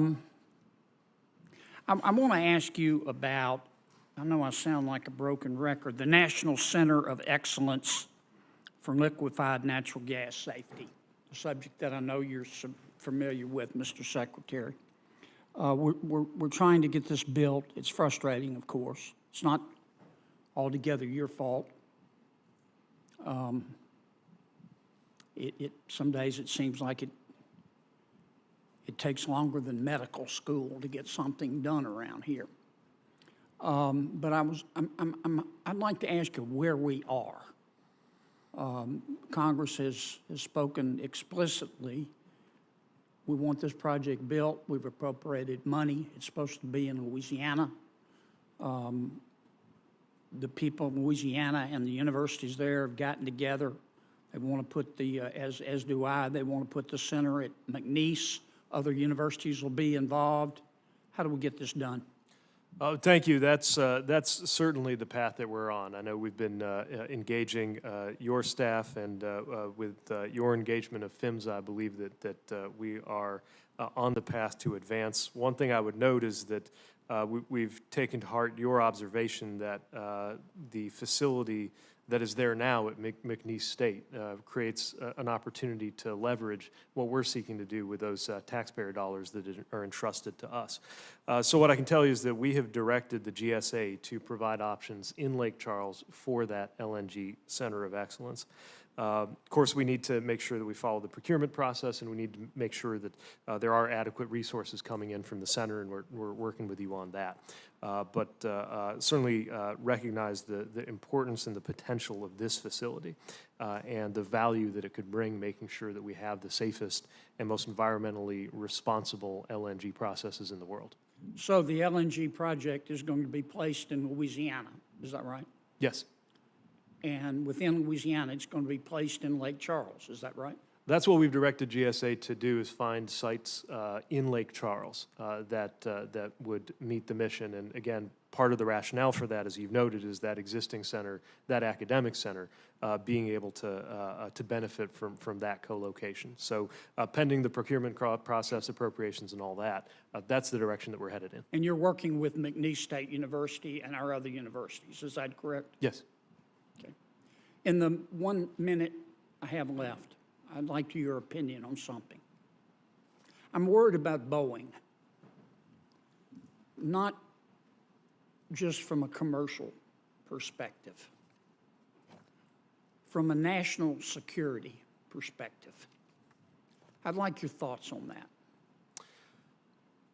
want to ask you about, I know I sound like a broken record, the National Center of Excellence for Liquefied Natural Gas Safety, a subject that I know you're familiar with, Mr. Secretary. We're trying to get this built. It's frustrating, of course. It's not altogether your fault. Some days it seems like it takes longer than medical school to get something done around here. But I'd like to ask you where we are. Congress has spoken explicitly. We want this project built. We've appropriated money. It's supposed to be in Louisiana. The people in Louisiana and the universities there have gotten together. They want to put the, as do I, they want to put the center at McNeese. Other universities will be involved. How do we get this done?
Thank you. That's certainly the path that we're on. I know we've been engaging your staff, and with your engagement of PHMSA, I believe that we are on the path to advance. One thing I would note is that we've taken to heart your observation that the facility that is there now at McNeese State creates an opportunity to leverage what we're seeking to do with those taxpayer dollars that are entrusted to us. So what I can tell you is that we have directed the GSA to provide options in Lake Charles for that LNG Center of Excellence. Of course, we need to make sure that we follow the procurement process, and we need to make sure that there are adequate resources coming in from the center, and we're working with you on that. But certainly recognize the importance and the potential of this facility and the value that it could bring, making sure that we have the safest and most environmentally responsible LNG processes in the world.
So the LNG project is going to be placed in Louisiana, is that right?
Yes.
And within Louisiana, it's going to be placed in Lake Charles, is that right?
That's what we've directed GSA to do, is find sites in Lake Charles that would meet the mission. And again, part of the rationale for that, as you've noted, is that existing center, that academic center, being able to benefit from that co-location. So pending the procurement process, appropriations, and all that, that's the direction that we're headed in.
And you're working with McNeese State University and our other universities, is that correct?
Yes.
Okay. In the 1 minute I have left, I'd like your opinion on something. I'm worried about Boeing, not just from a commercial perspective, from a national security perspective. I'd like your thoughts on that.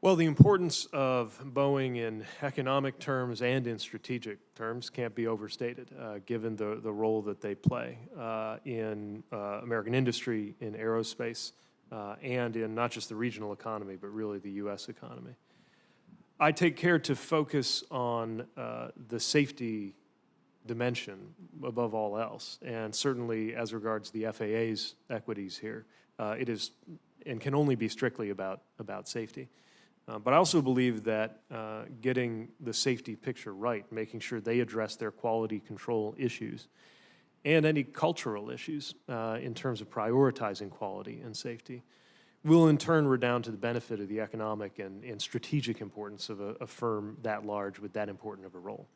Well, the importance of Boeing in economic terms and in strategic terms can't be overstated, given the role that they play in American industry, in aerospace, and in not just the regional economy, but really the U.S. economy. I take care to focus on the safety dimension above all else, and certainly as regards the FAA's equities here, it is and can only be strictly about safety. But I also believe that getting the safety picture right, making sure they address their quality control issues and any cultural issues in terms of prioritizing quality and safety, will in turn redound to the benefit of the economic and strategic importance of a firm that large with that important of a role.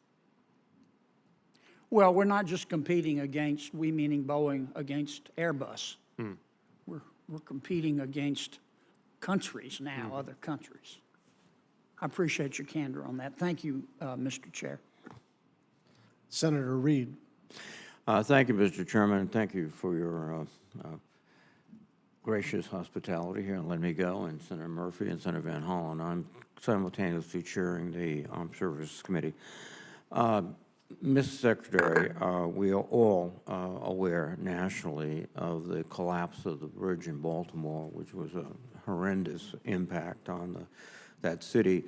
Well, we're not just competing against, we meaning Boeing, against Airbus. We're competing against countries now, other countries. I appreciate your candor on that. Thank you, Mr. Chair.
Senator Reed.
Thank you, Mr. Chairman, and thank you for your gracious hospitality here and letting me go, and Senator Murphy and Senator Van Hollen. I'm simultaneously chairing the Armed Services Committee. Mr. Secretary, we are all aware nationally of the collapse of the bridge in Baltimore, which was a horrendous impact on that city,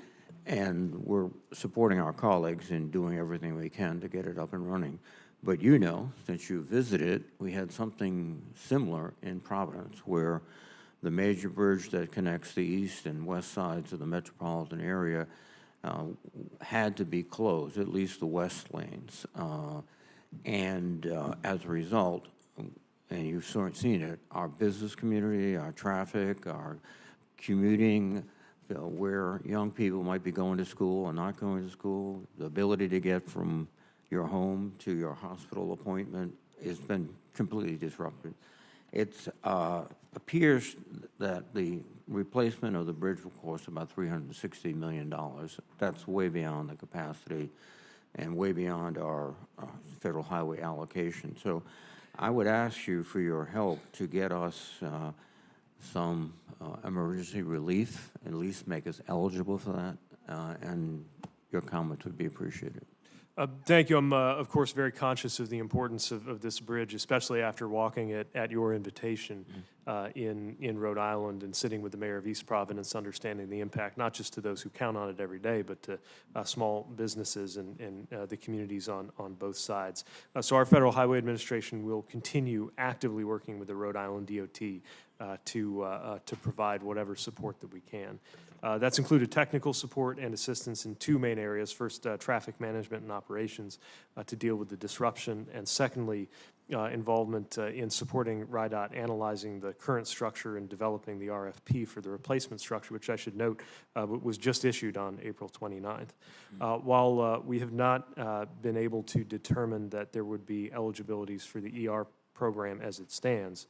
and we're supporting our colleagues in doing everything we can to get it up and running. But you know, since you visited, we had something similar in Providence, where the major bridge that connects the east and west sides of the metropolitan area had to be closed, at least the west lanes. As a result, and you've seen it, our business community, our traffic, our commuting, where young people might be going to school or not going to school, the ability to get from your home to your hospital appointment has been completely disrupted. It appears that the replacement of the bridge will cost about $360 million. That's way beyond the capacity and way beyond our federal highway allocation. So I would ask you for your help to get us some emergency relief, at least make us eligible for that, and your comments would be appreciated.
Thank you. I'm, of course, very conscious of the importance of this bridge, especially after walking it at your invitation in Rhode Island and sitting with the mayor of East Providence, understanding the impact, not just to those who count on it every day, but to small businesses and the communities on both sides. So our Federal Highway Administration will continue actively working with the Rhode Island DOT to provide whatever support that we can. That's included technical support and assistance in two main areas. First, traffic management and operations to deal with the disruption, and secondly, involvement in supporting RIDOT analyzing the current structure and developing the RFP for the replacement structure, which I should note was just issued on April 29th. While we have not been able to determine that there would be eligibilities for the ER program as it stands,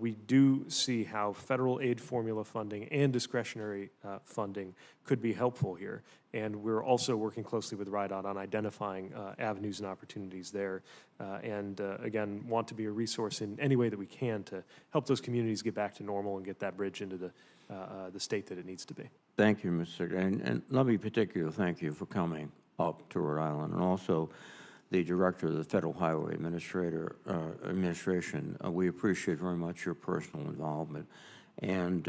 we do see how federal aid formula funding and discretionary funding could be helpful here. And we're also working closely with RIDOT on identifying avenues and opportunities there. And again, want to be a resource in any way that we can to help those communities get back to normal and get that bridge into the state that it needs to be.
Thank you, Mr. Secretary. And let me particularly thank you for coming up to Rhode Island, and also the Director of the Federal Highway Administration. We appreciate very much your personal involvement. And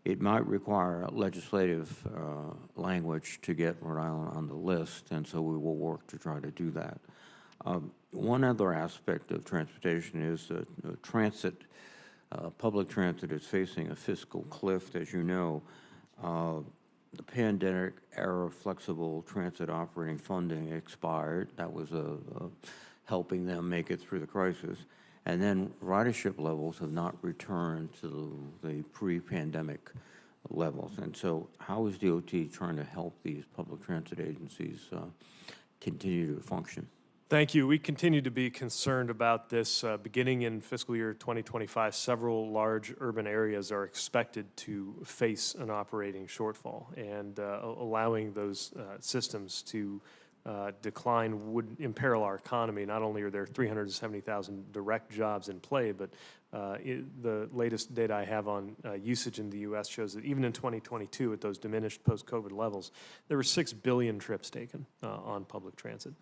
it might require legislative language to get Rhode Island on the list, and so we will work to try to do that. One other aspect of transportation is transit. Public transit is facing a fiscal cliff, as you know. The pandemic-era flexible transit operating funding expired. That was helping them make it through the crisis. And then ridership levels have not returned to the pre-pandemic levels. And so how is DOT trying to help these public transit agencies continue to function?
Thank you. We continue to be concerned about this. Beginning in fiscal year 2025, several large urban areas are expected to face an operating shortfall, and allowing those systems to decline would imperil our economy. Not only are there 370,000 direct jobs in play, but the latest data I have on usage in the U.S. shows that even in 2022, at those diminished post-COVID levels, there were 6 billion trips taken on public transit.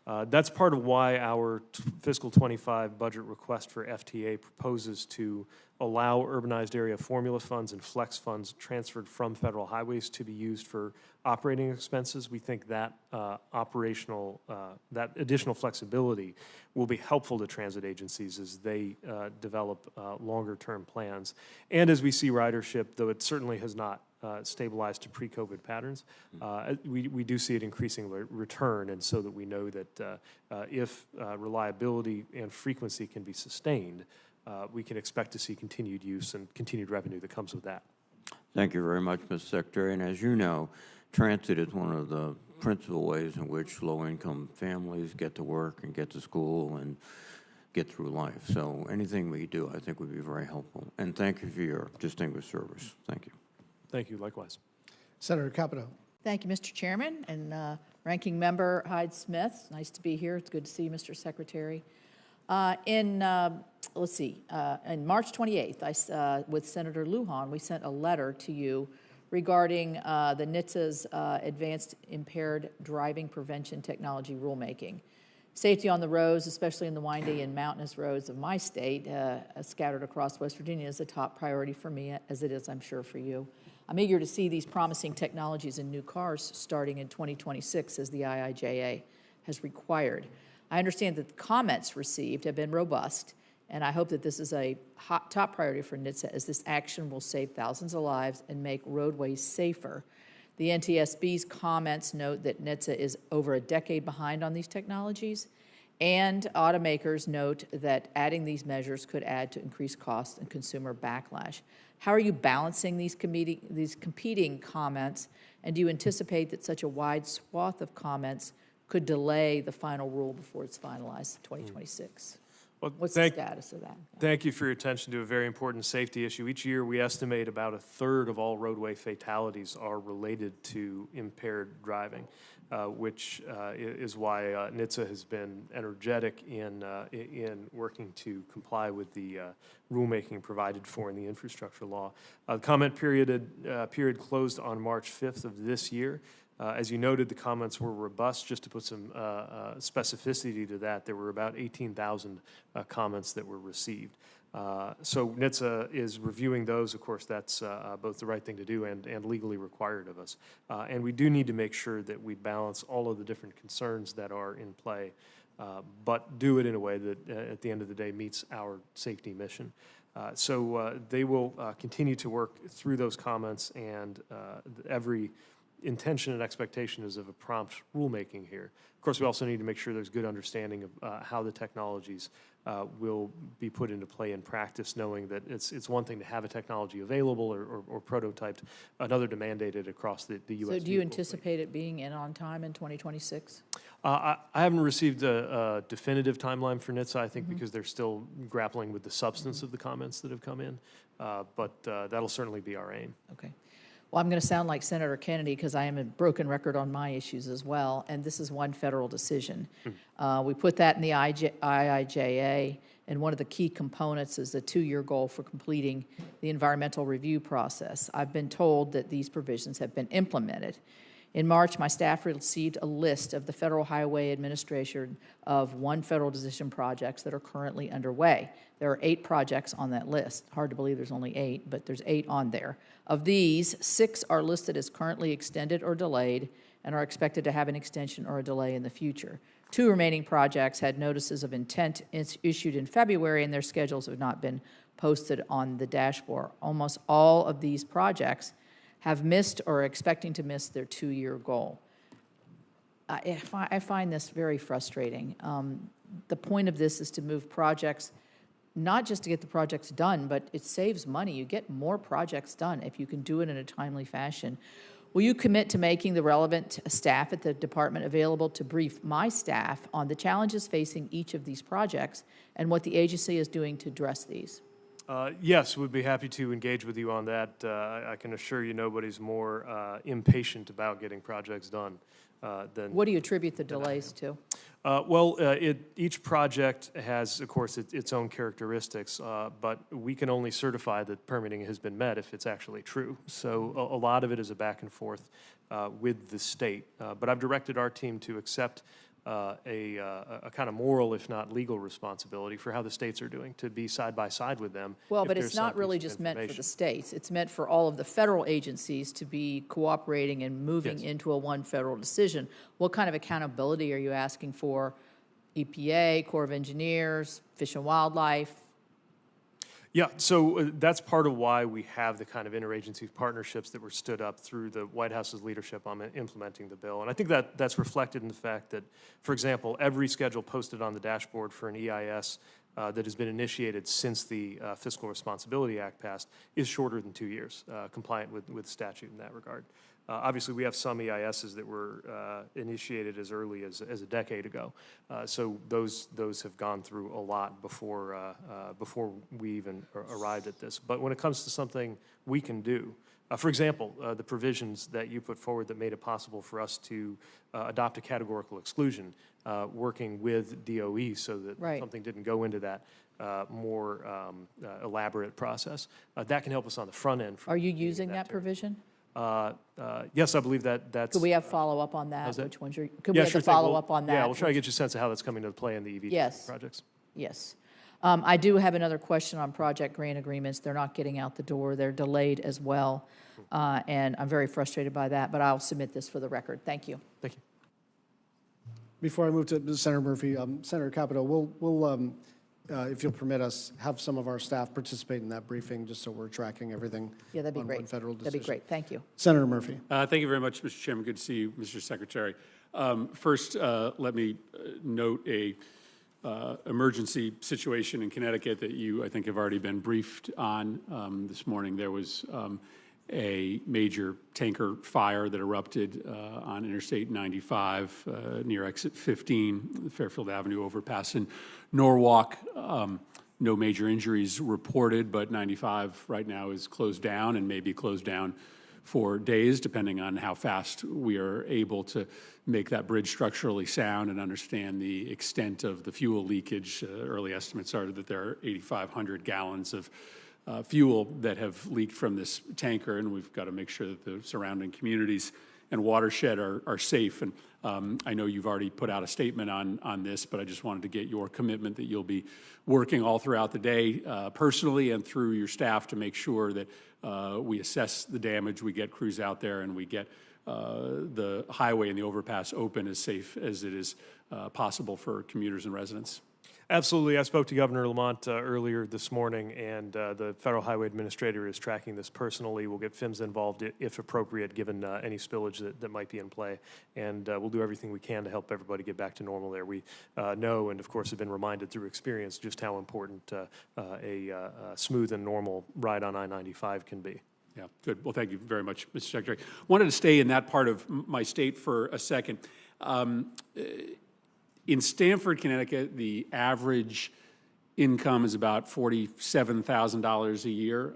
That's part of why our fiscal 25 budget request for FTA proposes to allow urbanized area formula funds and flex funds transferred from federal highways to be used for operating expenses. We think that that additional flexibility will be helpful to transit agencies as they develop longer-term plans. And as we see ridership, though it certainly has not stabilized to pre-COVID patterns, we do see it increasing return, and so that we know that if reliability and frequency can be sustained, we can expect to see continued use and continued revenue that comes with that.
Thank you very much, Mr. Secretary. And as you know, transit is one of the principal ways in which low-income families get to work and get to school and get through life. So anything we do, I think, would be very helpful. And thank you for your distinguished service. Thank you.
Thank you, likewise.
Senator Capito.
Thank you, Mr. Chairman, and Ranking Member Hyde-Smith. Nice to be here. It's good to see you, Mr. Secretary. In March 28th, with Senator Lujan, we sent a letter to you regarding the NHTSA's Advanced Impaired Driving Prevention Technology Rulemaking. Safety on the roads, especially in the windy and mountainous roads of my state, scattered across West Virginia, is a top priority for me, as it is, I'm sure, for you. I'm eager to see these promising technologies in new cars starting in 2026, as the IIJA has required. I understand that the comments received have been robust, and I hope that this is a top priority for NHTSA, as this action will save thousands of lives and make roadways safer. The NTSB's comments note that NHTSA is over a decade behind on these technologies, and automakers note that adding these measures could add to increased costs and consumer backlash. How are you balancing these competing comments, and do you anticipate that such a wide swath of comments could delay the final rule before it's finalized in 2026?
Well,
What's the status of that?
Thank you for your attention to a very important safety issue. Each year, we estimate about a third of all roadway fatalities are related to impaired driving, which is why NHTSA has been energetic in working to comply with the rulemaking provided for in the infrastructure law. The comment period closed on March 5th of this year. As you noted, the comments were robust. Just to put some specificity to that, there were about 18,000 comments that were received. So NHTSA is reviewing those. Of course, that's both the right thing to do and legally required of us. And we do need to make sure that we balance all of the different concerns that are in play, but do it in a way that, at the end of the day, meets our safety mission. So they will continue to work through those comments, and every intention and expectation is of a prompt rulemaking here. Of course, we also need to make sure there's good understanding of how the technologies will be put into play in practice, knowing that it's one thing to have a technology available or prototyped, another to mandate it across the U.S.
So do you anticipate it being in on time in 2026?
I haven't received a definitive timeline for NHTSA, I think, because they're still grappling with the substance of the comments that have come in, but that'll certainly be our aim.
Okay. Well, I'm going to sound like Senator Kennedy because I am a broken record on my issues as well, and this is one federal decision. We put that in the IIJA, and one of the key components is the 2-year goal for completing the environmental review process. I've been told that these provisions have been implemented. In March, my staff received a list of the Federal Highway Administration of one federal decision projects that are currently underway. There are 8 projects on that list. Hard to believe there's only 8, but there's 8 on there. Of these, 6 are listed as currently extended or delayed and are expected to have an extension or a delay in the future. 2 remaining projects had notices of intent issued in February, and their schedules have not been posted on the dashboard. Almost all of these projects have missed or are expecting to miss their 2-year goal. I find this very frustrating. The point of this is to move projects, not just to get the projects done, but it saves money. You get more projects done if you can do it in a timely fashion. Will you commit to making the relevant staff at the department available to brief my staff on the challenges facing each of these projects and what the agency is doing to address these?
Yes, we'd be happy to engage with you on that. I can assure you nobody's more impatient about getting projects done than...
What do you attribute the delays to?
Well, each project has, of course, its own characteristics, but we can only certify that permitting has been met if it's actually true. So a lot of it is a back and forth with the state. But I've directed our team to accept a kind of moral, if not legal, responsibility for how the states are doing, to be side by side with them.
Well, but it's not really just meant for the states. It's meant for all of the federal agencies to be cooperating and moving into a one federal decision. What kind of accountability are you asking for? EPA, Corps of Engineers, Fish and Wildlife?
Yeah, so that's part of why we have the kind of interagency partnerships that were stood up through the White House's leadership on implementing the bill. And I think that that's reflected in the fact that, for example, every schedule posted on the dashboard for an EIS that has been initiated since the Fiscal Responsibility Act passed is shorter than 2 years, compliant with statute in that regard. Obviously, we have some EISs that were initiated as early as a decade ago, so those have gone through a lot before we even arrived at this. But when it comes to something we can do, for example, the provisions that you put forward that made it possible for us to adopt a categorical exclusion, working with DOE so that something didn't go into that more elaborate process, that can help us on the front end.
Are you using that provision?
Yes, I believe that's...
Could we have follow-up on that?
that?
Which ones are, could we have follow-up on that?
Yeah, we'll try to get you a sense of how that's coming to play in the EV projects.
Yes. I do have another question on project grant agreements. They're not getting out the door. They're delayed as well, and I'm very frustrated by that, but I'll submit this for the record. Thank you.
Thank you.
Before I move to Senator Murphy, Senator Capito, we'll if you'll permit us, have some of our staff participate in that briefing, just so we're tracking everything.
Yeah, that'd be
on
great.
one federal decision.
That'd be great. Thank you.
Senator Murphy.
Thank you very much, Mr. Chairman. Good to see you, Mr. Secretary. First, let me note a emergency situation in Connecticut that you, I think, have already been briefed on this morning. There was a major tanker fire that erupted on Interstate 95 near exit 15, Fairfield Avenue overpass in Norwalk. No major injuries reported, but 95 right now is closed down and may be closed down for days, depending on how fast we are able to make that bridge structurally sound and understand the extent of the fuel leakage. Early estimates are that there are 8,500 gallons of fuel that have leaked from this tanker, and we've got to make sure that the surrounding communities and watershed are safe. And I know you've already put out a statement on this, but I just wanted to get your commitment that you'll be working all throughout the day personally and through your staff to make sure that we assess the damage, we get crews out there, and we get the highway and the overpass open as safe as it is possible for commuters and residents.
Absolutely. I spoke to Governor Lamont earlier this morning, and the Federal Highway Administrator is tracking this personally. We'll get PHMSA involved if appropriate, given any spillage that might be in play. And we'll do everything we can to help everybody get back to normal there. We know, and of course have been reminded through experience, just how important a smooth and normal ride on I-95 can be.
Yeah, good. Well, thank you very much, Mr. Secretary. Wanted to stay in that part of my state for a second. In Stamford, Connecticut, the average income is about $47,000 a year.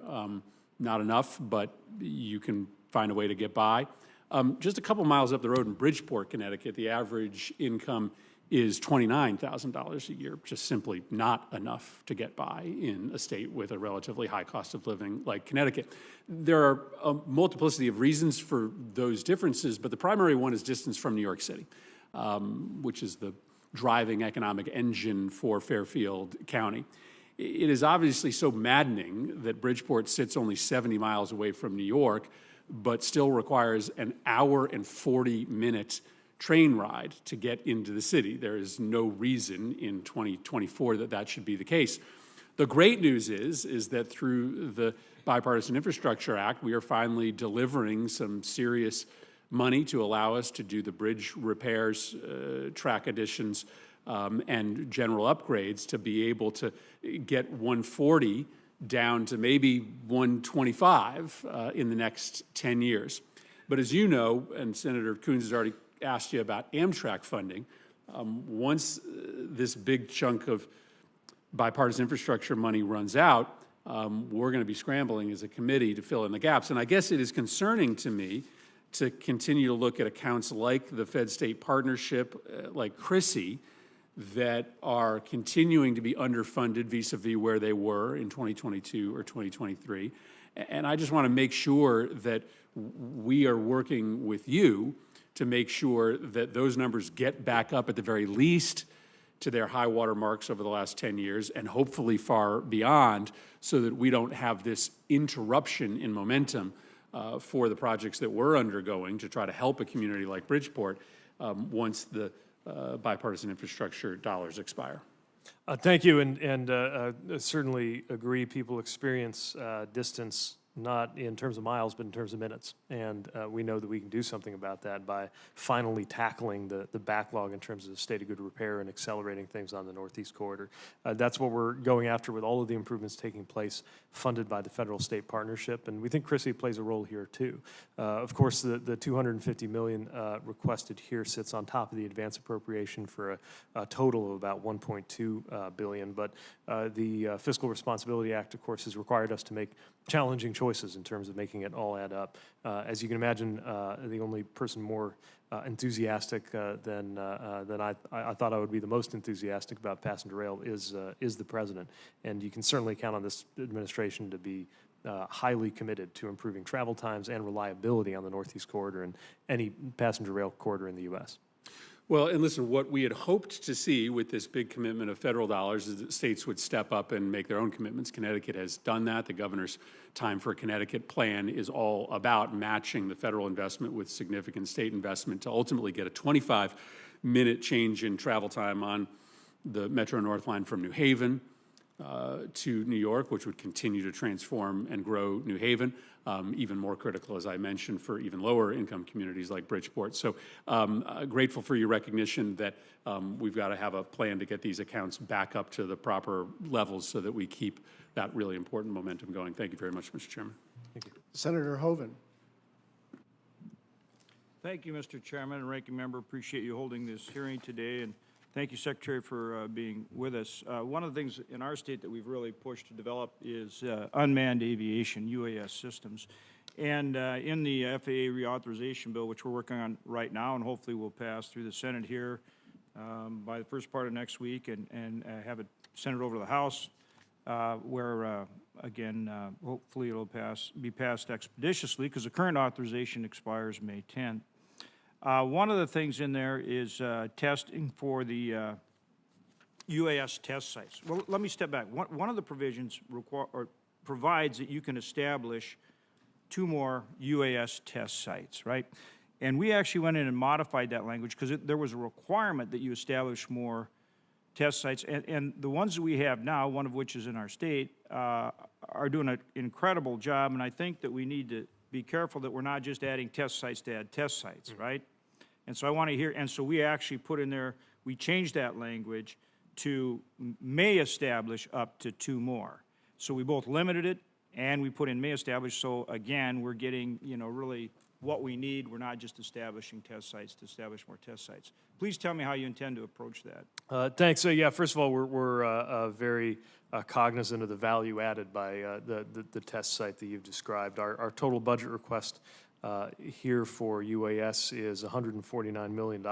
Not enough, but you can find a way to get by. Just a couple miles up the road in Bridgeport, Connecticut, the average income is $29,000 a year, just simply not enough to get by in a state with a relatively high cost of living like Connecticut. There are a multiplicity of reasons for those differences, but the primary one is distance from New York City, which is the driving economic engine for Fairfield County. It is obviously so maddening that Bridgeport sits only 70 miles away from New York, but still requires an hour and 40-minute train ride to get into the city. There is no reason in 2024 that that should be the case. The great news is that through the Bipartisan Infrastructure Act, we are finally delivering some serious money to allow us to do the bridge repairs, track additions, and general upgrades to be able to get 140 down to maybe 125 in the next 10 years. But as you know, and Senator Coons has already asked you about Amtrak funding, once this big chunk of bipartisan infrastructure money runs out, we're going to be scrambling as a committee to fill in the gaps. And I guess it is concerning to me to continue to look at accounts like the Fed-State Partnership, like CRISI, that are continuing to be underfunded vis-a-vis where they were in 2022 or 2023. And I just want to make sure that we are working with you to make sure that those numbers get back up at the very least to their high water marks over the last 10 years and hopefully far beyond, so that we don't have this interruption in momentum for the projects that we're undergoing to try to help a community like Bridgeport once the bipartisan infrastructure dollars expire.
Thank you, and certainly agree. People experience distance not in terms of miles, but in terms of minutes. And we know that we can do something about that by finally tackling the backlog in terms of the state of good repair and accelerating things on the Northeast Corridor. That's what we're going after with all of the improvements taking place funded by the federal-state partnership. And we think CRISI plays a role here, too. Of course, the $250 million requested here sits on top of the advance appropriation for a total of about $1.2 billion. But the Fiscal Responsibility Act, of course, has required us to make challenging choices in terms of making it all add up. As you can imagine, the only person more enthusiastic than I thought I would be the most enthusiastic about passenger rail is the president. And you can certainly count on this administration to be highly committed to improving travel times and reliability on the Northeast Corridor and any passenger rail corridor in the U.S.
Well, and listen, what we had hoped to see with this big commitment of federal dollars is that states would step up and make their own commitments. Connecticut has done that. The governor's Time for Connecticut plan is all about matching the federal investment with significant state investment to ultimately get a 25-minute change in travel time on the Metro North line from New Haven to New York, which would continue to transform and grow New Haven. Even more critical, as I mentioned, for even lower income communities like Bridgeport. So grateful for your recognition that we've got to have a plan to get these accounts back up to the proper levels so that we keep that really important momentum going. Thank you very much, Mr. Chairman.
Thank you.
Senator Hoeven.
Thank you, Mr. Chairman and Ranking Member. Appreciate you holding this hearing today, and thank you, Secretary, for being with us. One of the things in our state that we've really pushed to develop is unmanned aviation, UAS systems. And in the FAA reauthorization bill, which we're working on right now and hopefully will pass through the Senate here by the first part of next week and have it sent over to the House, where, again, hopefully it'll be passed expeditiously because the current authorization expires May 10th. One of the things in there is testing for the UAS test sites. Well, let me step back. One of the provisions provides that you can establish 2 more UAS test sites, right? And we actually went in and modified that language because there was a requirement that you establish more test sites. And the ones that we have now, one of which is in our state, are doing an incredible job. And I think that we need to be careful that we're not just adding test sites to add test sites, right? And so I want to hear, and so we actually put in there, we changed that language to may establish up to 2 more. So we both limited it and we put in may establish. So again, we're getting, you know, really what we need. We're not just establishing test sites to establish more test sites. Please tell me how you intend to approach that.
Thanks. So yeah, first of all, we're very cognizant of the value added by the test site that you've described. Our total budget request here for UAS is $149 million,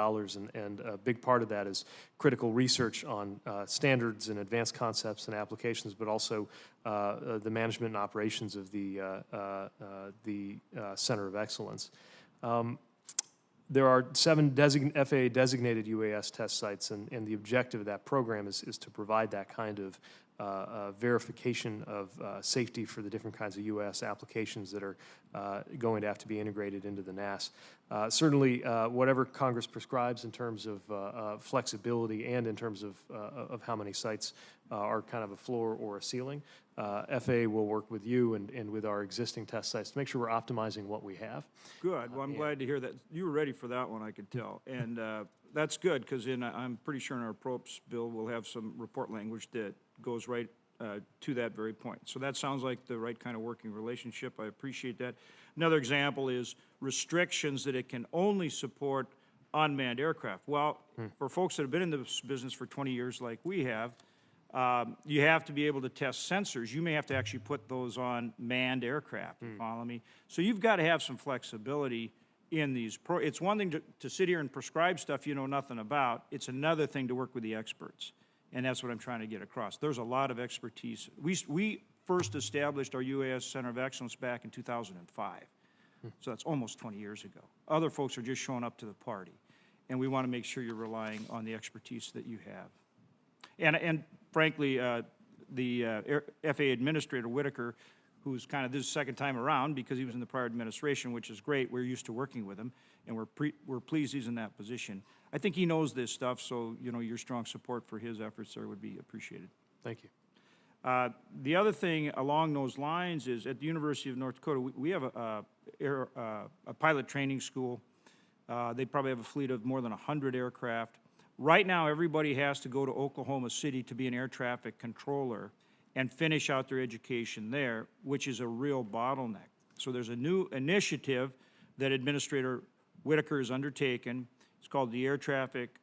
and a big part of that is critical research on standards and advanced concepts and applications, but also the management and operations of the Center of Excellence. There are 7 FAA-designated UAS test sites, and the objective of that program is to provide that kind of verification of safety for the different kinds of UAS applications that are going to have to be integrated into the NAS. Certainly, whatever Congress prescribes in terms of flexibility and in terms of how many sites are kind of a floor or a ceiling, FAA will work with you and with our existing test sites to make sure we're optimizing what we have.
Good. Well, I'm glad to hear that. You were ready for that one, I could tell. And that's good, because I'm pretty sure in our approps bill, we'll have some report language that goes right to that very point. So that sounds like the right kind of working relationship. I appreciate that. Another example is restrictions that it can only support unmanned aircraft. Well, for folks that have been in this business for 20 years like we have, you have to be able to test sensors. You may have to actually put those on manned aircraft, you follow me? So you've got to have some flexibility in these. It's one thing to sit here and prescribe stuff you know nothing about. It's another thing to work with the experts. And that's what I'm trying to get across. There's a lot of expertise. We first established our UAS Center of Excellence back in 2005. So that's almost 20 years ago. Other folks are just showing up to the party. And we want to make sure you're relying on the expertise that you have. And frankly, the FAA Administrator Whitaker, who's kind of this second time around because he was in the prior administration, which is great. We're used to working with him, and we're pleased he's in that position. I think he knows this stuff, so you know your strong support for his efforts there would be appreciated.
Thank you.
The other thing along those lines is at the University of North Dakota, we have a pilot training school. They probably have a fleet of more than 100 aircraft. Right now, everybody has to go to Oklahoma City to be an air traffic controller and finish out their education there, which is a real bottleneck. So there's a new initiative that Administrator Whitaker has undertaken. It's called the Air Traffic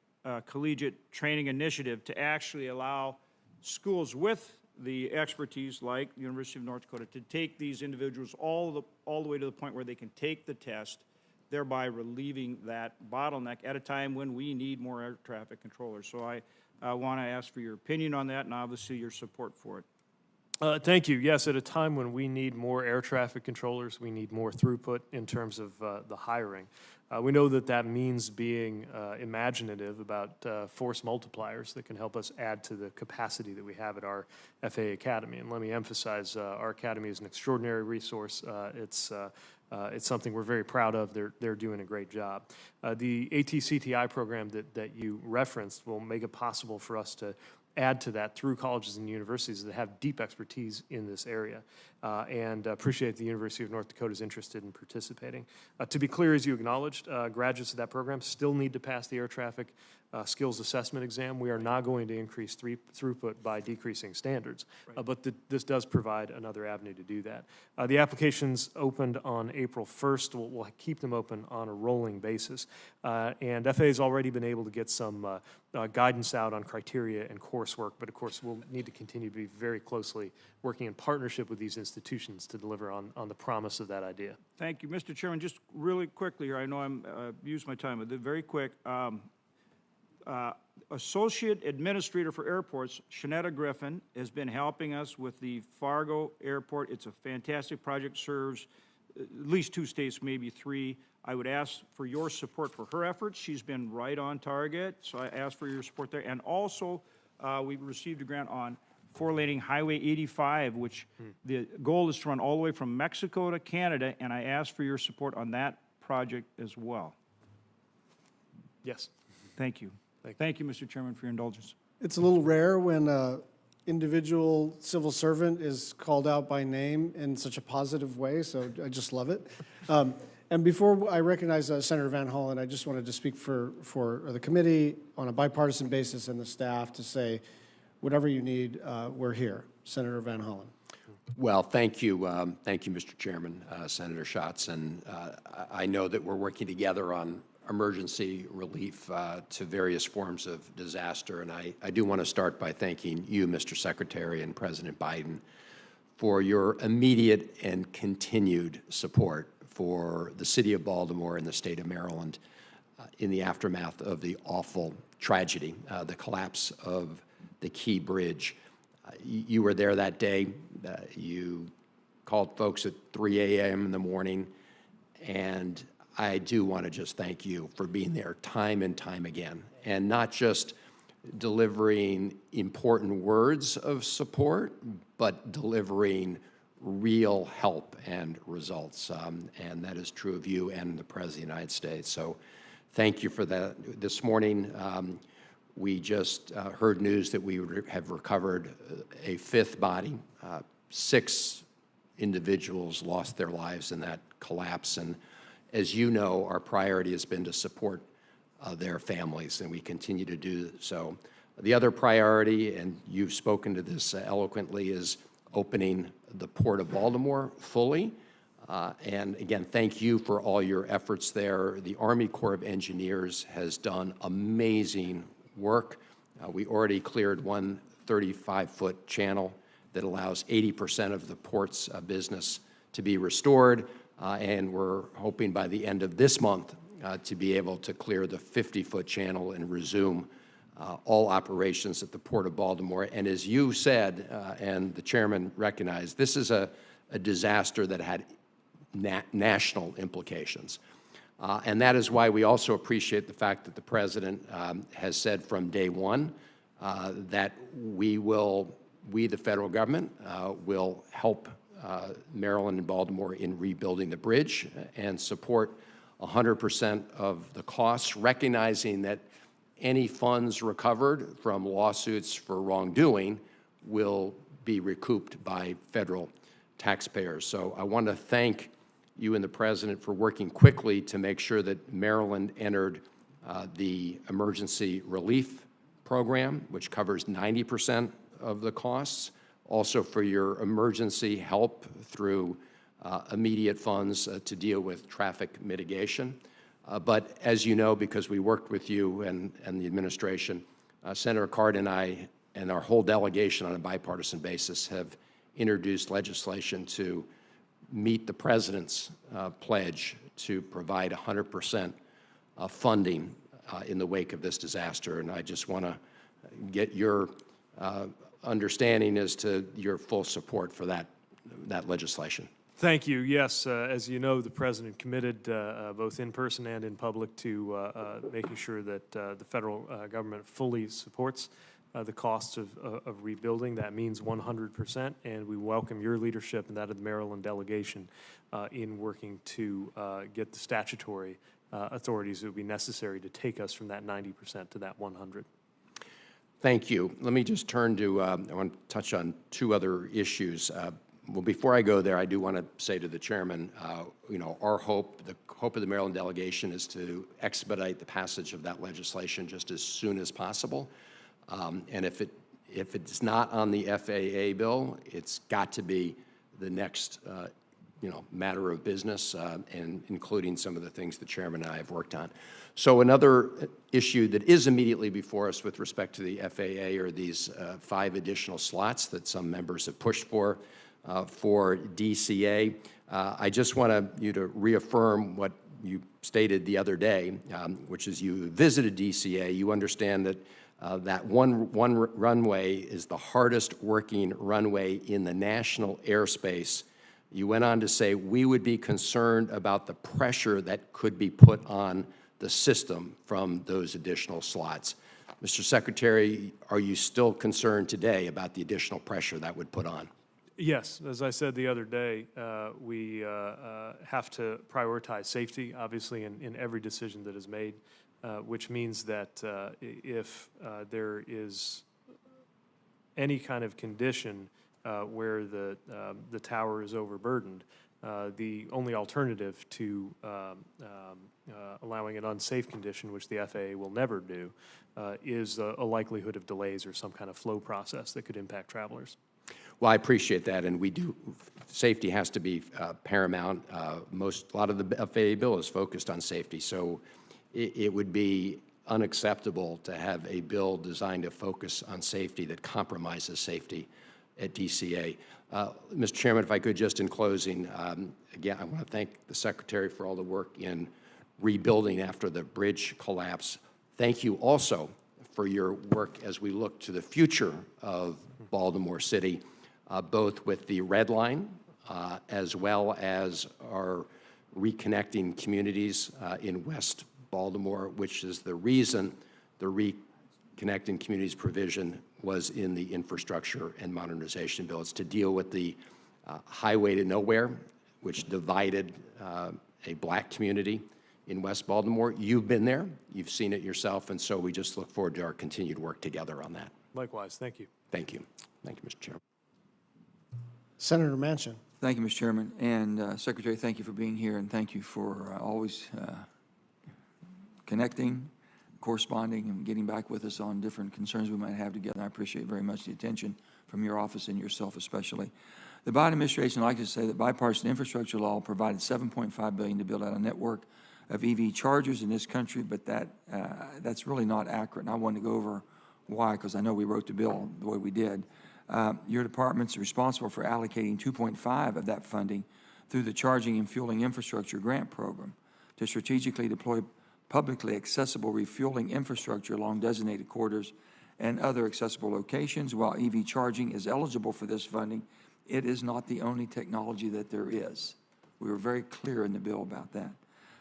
Collegiate Training Initiative to actually allow schools with the expertise like the University of North Dakota to take these individuals all the way to the point where they can take the test, thereby relieving that bottleneck at a time when we need more air traffic controllers. So I want to ask for your opinion on that and obviously your support for it.
Thank you. Yes, at a time when we need more air traffic controllers, we need more throughput in terms of the hiring. We know that means being imaginative about force multipliers that can help us add to the capacity that we have at our FAA Academy. And let me emphasize, our Academy is an extraordinary resource. It's something we're very proud of. They're doing a great job. The ATCTI program that you referenced will make it possible for us to add to that through colleges and universities that have deep expertise in this area, and appreciate the University of North Dakota's interested in participating. To be clear, as you acknowledged, graduates of that program still need to pass the air traffic skills assessment exam. We are not going to increase throughput by decreasing standards, but this does provide another avenue to do that. The applications opened on April 1st. We'll keep them open on a rolling basis, and FAA has already been able to get some guidance out on criteria and coursework, but of course we'll need to continue to be very closely working in partnership with these institutions to deliver on the promise of that idea.
Thank you. Mr. Chairman, just really quickly here, I know I'm used my time, but very quick. Associate Administrator for Airports, Shanetta Griffin, has been helping us with the Fargo Airport. It's a fantastic project, serves at least 2 states, maybe 3. I would ask for your support for her efforts. She's been right on target, so I ask for your support there. And also, we received a grant on 4-laning Highway 85, which the goal is to run all the way from Mexico to Canada, and I ask for your support on that project as well.
Yes.
Thank you. Thank you, Mr. Chairman, for your indulgence.
It's a little rare when an individual civil servant is called out by name in such a positive way, so I just love it. And before I recognize Senator Van Hollen, I just wanted to speak for the committee on a bipartisan basis and the staff to say, whatever you need, we're here. Senator Van Hollen.
Well, thank you, Mr. Chairman, Senator Schatz, and I know that we're working together on emergency relief to various forms of disaster, and I do want to start by thanking you, Mr. Secretary, and President Biden for your immediate and continued support for the city of Baltimore and the state of Maryland in the aftermath of the awful tragedy, the collapse of the Key Bridge. You were there that day. You called folks at 3 a.m. in the morning, and I do want to just thank you for being there time and time again, and not just delivering important words of support, but delivering real help and results. And that is true of you and the President of the United States. So thank you for that. This morning, we just heard news that we have recovered a 5th body. 6 individuals lost their lives in that collapse. And as you know, our priority has been to support their families, and we continue to do so. The other priority, and you've spoken to this eloquently, is opening the Port of Baltimore fully. And again, thank you for all your efforts there. The Army Corps of Engineers has done amazing work. We already cleared one 35-foot channel that allows 80% of the port's business to be restored. And we're hoping by the end of this month to be able to clear the 50-foot channel and resume all operations at the Port of Baltimore. And as you said, and the chairman recognized, this is a disaster that had national implications. And that is why we also appreciate the fact that the president has said from day one that we, the federal government, will help Maryland and Baltimore in rebuilding the bridge and support 100% of the costs, recognizing that any funds recovered from lawsuits for wrongdoing will be recouped by federal taxpayers. So I want to thank you and the president for working quickly to make sure that Maryland entered the emergency relief program, which covers 90% of the costs. Also for your emergency help through immediate funds to deal with traffic mitigation. But as you know, because we worked with you and the administration, Senator Card and I and our whole delegation on a bipartisan basis have introduced legislation to meet the president's pledge to provide 100% funding in the wake of this disaster. And I just want to get your understanding as to your full support for that legislation.
Thank you. Yes, as you know, the president committed both in person and in public to making sure that the federal government fully supports the costs of rebuilding. That means 100%, and we welcome your leadership and that of the Maryland delegation in working to get the statutory authorities that would be necessary to take us from that 90% to that 100%.
Thank you. Let me just turn to, I want to touch on 2 other issues. Well, before I go there, I do want to say to the chairman, you know, our hope, the hope of the Maryland delegation is to expedite the passage of that legislation just as soon as possible. And if it's not on the FAA bill, it's got to be the next, you know, matter of business, and including some of the things the chairman and I have worked on. So another issue that is immediately before us with respect to the FAA are these 5 additional slots that some members have pushed for DCA. I just want you to reaffirm what you stated the other day, which is you visited DCA. You understand that that one runway is the hardest working runway in the national airspace You went on to say, we would be concerned about the pressure that could be put on the system from those additional slots. Mr. Secretary, are you still concerned today about the additional pressure that would put on?
Yes, as I said the other day, we have to prioritize safety, obviously, in every decision that is made, which means that if there is any kind of condition where the tower is overburdened, the only alternative to allowing an unsafe condition, which the FAA will never do, is a likelihood of delays or some kind of flow process that could impact travelers.
Well, I appreciate that, and we do. Safety has to be paramount. A lot of the FAA bill is focused on safety, so it would be unacceptable to have a bill designed to focus on safety that compromises safety at DCA. Mr. Chairman, if I could just in closing, again, I want to thank the Secretary for all the work in rebuilding after the bridge collapse. Thank you also for your work as we look to the future of Baltimore City, both with the Red Line as well as our reconnecting communities in West Baltimore, which is the reason the reconnecting communities provision was in the infrastructure and modernization bill. It's to deal with the highway to nowhere, which divided a black community in West Baltimore. You've been there, you've seen it yourself, and so we just look forward to our continued work together on that.
Likewise, thank you.
Thank you. Thank you, Mr. Chairman.
Senator Manchin.
Thank you, Mr. Chairman. And Secretary, thank you for being here, and thank you for always connecting, corresponding, and getting back with us on different concerns we might have together. I appreciate very much the attention from your office and yourself especially. The Biden administration would like to say that bipartisan infrastructure law provided $7.5 billion to build out a network of EV chargers in this country, but that's really not accurate. And I wanted to go over why, because I know we wrote the bill the way we did. Your department's responsible for allocating 2.5 of that funding through the Charging and Fueling Infrastructure Grant Program to strategically deploy publicly accessible refueling infrastructure along designated corridors and other accessible locations. While EV charging is eligible for this funding, it is not the only technology that there is. We were very clear in the bill about that.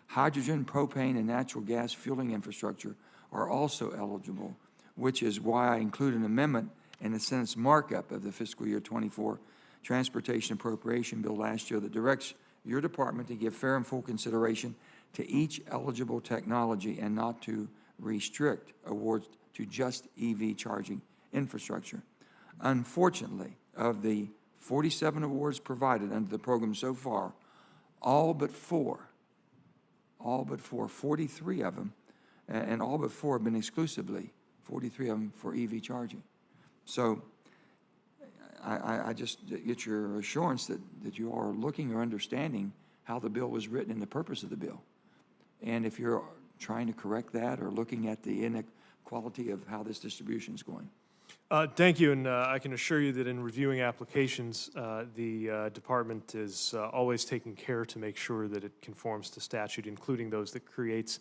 Hydrogen, propane, and natural gas fueling infrastructure are also eligible, which is why I include an amendment in the Senate's markup of the fiscal year 24 transportation appropriation bill last year that directs your department to give fair and full consideration to each eligible technology and not to restrict awards to just EV charging infrastructure. Unfortunately, of the 47 awards provided under the program so far, all but four, 43 of them, and all but four have been exclusively, 43 of them for EV charging. So I just get your assurance that you are looking or understanding how the bill was written and the purpose of the bill. And if you're trying to correct that or looking at the inequality of how this distribution is going.
Thank you, and I can assure you that in reviewing applications, the department is always taking care to make sure that it conforms to statute, including those that creates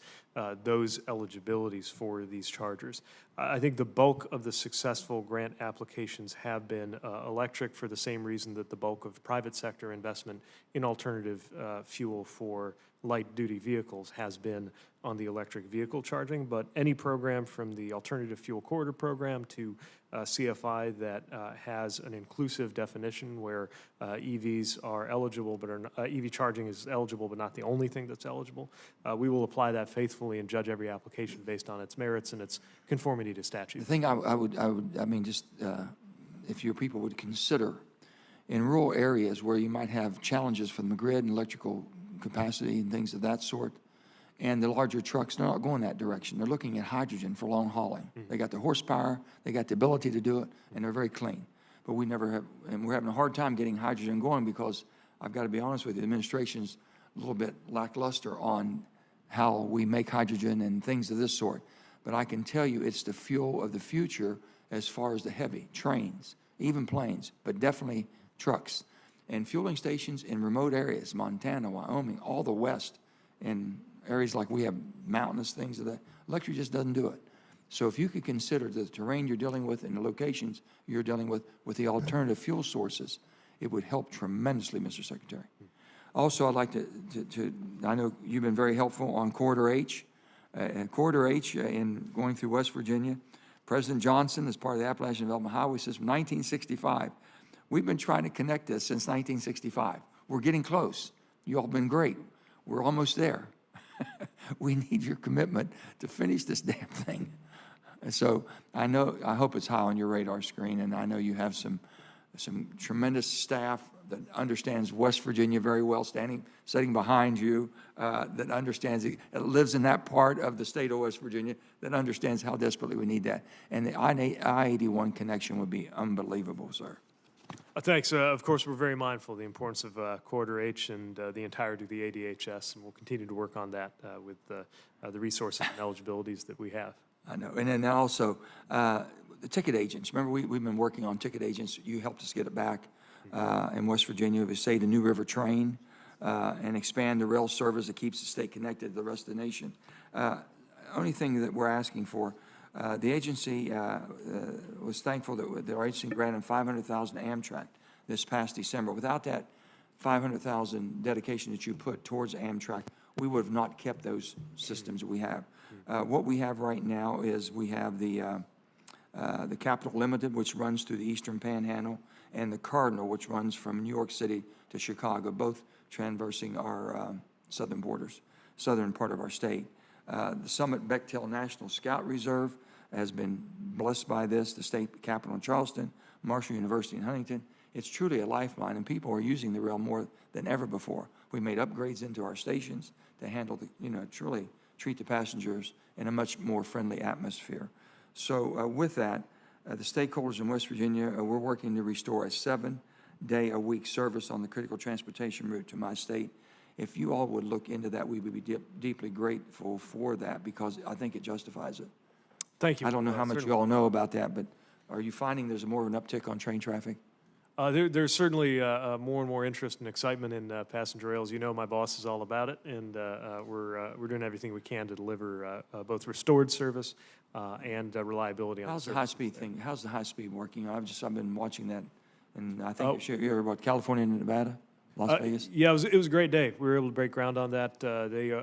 those eligibilities for these chargers. I think the bulk of the successful grant applications have been electric for the same reason that the bulk of private sector investment in alternative fuel for light-duty vehicles has been on the electric vehicle charging, but any program from the Alternative Fuel Corridor Program to CFI that has an inclusive definition where EVs are eligible, but EV charging is eligible, but not the only thing that's eligible, we will apply that faithfully and judge every application based on its merits and its conformity to statute.
The thing I mean, just if your people would consider in rural areas where you might have challenges from the grid and electrical capacity and things of that sort, and the larger trucks, they're not going that direction. They're looking at hydrogen for long hauling. They got the horsepower, they got the ability to do it, and they're very clean. But we never have, and we're having a hard time getting hydrogen going because I've got to be honest with you, the administration's a little bit lackluster on how we make hydrogen and things of this sort. But I can tell you it's the fuel of the future as far as the heavy trains, even planes, but definitely trucks. And fueling stations in remote areas, Montana, Wyoming, all the west, and areas like we have mountainous things of that, electric just doesn't do it. So if you could consider the terrain you're dealing with and the locations you're dealing with the alternative fuel sources, It would help tremendously, Mr. Secretary. Also, I'd like to I know you've been very helpful on Corridor H. Corridor H in going through West Virginia. President Johnson, as part of the Appalachian Development Highway System, 1965. We've been trying to connect this since 1965. We're getting close. You all been great. We're almost there. We need your commitment to finish this damn thing. And so I hope it's high on your radar screen, and I know you have some tremendous staff that understands West Virginia very well, sitting behind you, that understands it, lives in that part of the state of West Virginia, that understands how desperately we need that. And the I-81 connection would be unbelievable, sir.
Thanks. Of course, we're very mindful of the importance of Corridor H and the entirety of the ADHS, and we'll continue to work on that with the resources and eligibilities that we have.
I know. And then also, the ticket agents. Remember, we've been working on ticket agents. You helped us get it back in West Virginia. We say the New River train and expand the rail service that keeps the state connected to the rest of the nation. Only thing that we're asking for, the agency was thankful that the agency granted $500,000 to Amtrak this past December. Without that $500,000 dedication that you put towards Amtrak, we would have not kept those systems that we have. What we have right now is we have the Capital Limited, which runs through the Eastern Panhandle, and the Cardinal, which runs from New York City to Chicago, both traversing our southern borders, southern part of our state. The Summit Bechtel National Scout Reserve has been blessed by this, the state capitol in Charleston, Marshall University in Huntington. It's truly a lifeline, and people are using the rail more than ever before. We made upgrades into our stations to handle the, truly treat the passengers in a much more friendly atmosphere. So with that, the stakeholders in West Virginia, we're working to restore a 7-day-a-week service on the critical transportation route to my state. If you all would look into that, we would be deeply grateful for that, because I think it justifies it.
Thank you.
I don't know how much you all know about that, but are you finding there's more of an uptick on train traffic?
There's certainly more and more interest and excitement in passenger rails. You know, my boss is all about it, and we're doing everything we can to deliver both restored service and reliability.
How's the high-speed thing? How's the high-speed working? I've been watching that, and I think you're about California and Nevada, Las Vegas.
Yeah, it was a great day. We were able to break ground on that. They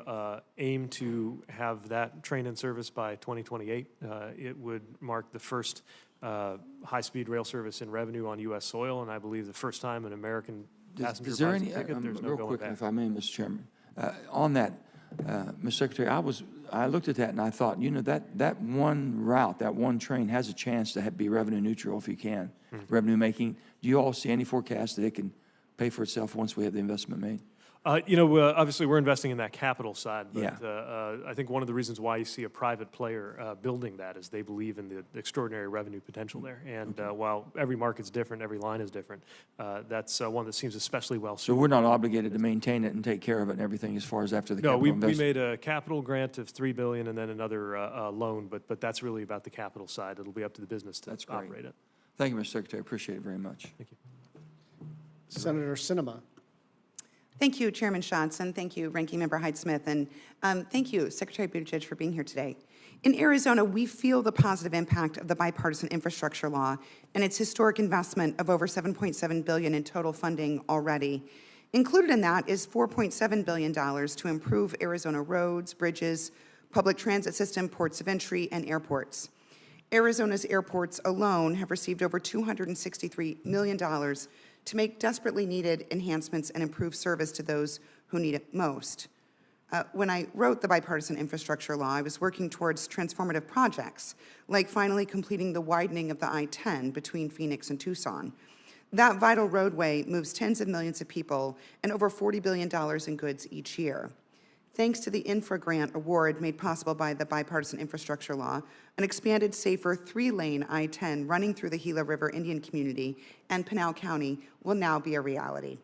aim to have that train in service by 2028. It would mark the first high-speed rail service in revenue on U.S. soil, and I believe the first time an American passenger
Is there
buys
any,
a ticket, there's no
real
going
quick,
back.
if I may, Mr. Chairman, on that, Mr. Secretary, I looked at that and I thought, that one route, that one train has a chance to be revenue neutral if you can, revenue making. Do you all see any forecast that it can pay for itself once we have the investment made?
Obviously, we're investing in that capital side, but
Yeah.
I think one of the reasons why you see a private player building that is they believe in the extraordinary revenue potential there. And while every market's different, every line is different, that's one that seems especially well suited.
So we're not obligated to maintain it and take care of it and everything as far as after the capital
we
investment?
made a capital grant of $3 billion and then another loan, but that's really about the capital side. It'll be up to the business to operate it.
Thank you, Mr. Secretary. Appreciate it very much.
Thank you.
Senator Sinema.
Thank you, Chairman Schatz, and thank you, Ranking Member Hyde-Smith, and thank you, Secretary Buttigieg, for being here today. In Arizona, we feel the positive impact of the bipartisan infrastructure law and its historic investment of over $7.7 billion in total funding already. Included in that is $4.7 billion to improve Arizona roads, bridges, public transit system, ports of entry, and airports. Arizona's airports alone have received over $263 million to make desperately needed enhancements and improve service to those who need it most. When I wrote the bipartisan infrastructure law, I was working towards transformative projects, like finally completing the widening of the I-10 between Phoenix and Tucson. That vital roadway moves tens of millions of people and over $40 billion in goods each year. Thanks to the Infra Grant award made possible by the bipartisan infrastructure law, an expanded, safer 3-lane I-10 running through the Gila River Indian community and Pinal County will now be a reality.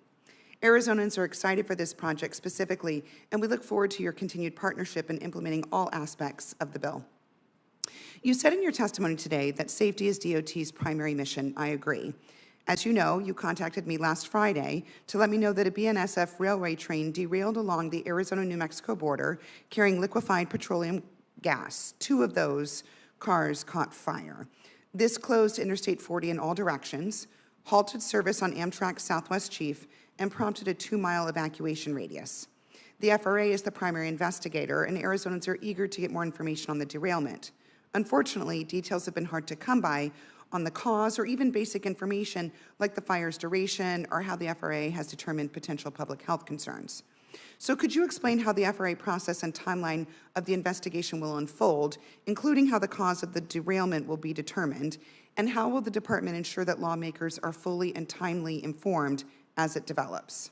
Arizonans are excited for this project specifically, and we look forward to your continued partnership in implementing all aspects of the bill. You said in your testimony today that safety is DOT's primary mission. I agree. As you know, you contacted me last Friday to let me know that a BNSF railway train derailed along the Arizona-New Mexico border carrying liquefied petroleum gas. 2 of those cars caught fire. This closed Interstate 40 in all directions. halted service on Amtrak Southwest Chief, and prompted a 2-mile evacuation radius. The FRA is the primary investigator, and Arizonans are eager to get more information on the derailment. Unfortunately, details have been hard to come by on the cause or even basic information like the fire's duration or how the FRA has determined potential public health concerns. So could you explain how the FRA process and timeline of the investigation will unfold, including how the cause of the derailment will be determined, and how will the department ensure that lawmakers are fully and timely informed as it develops?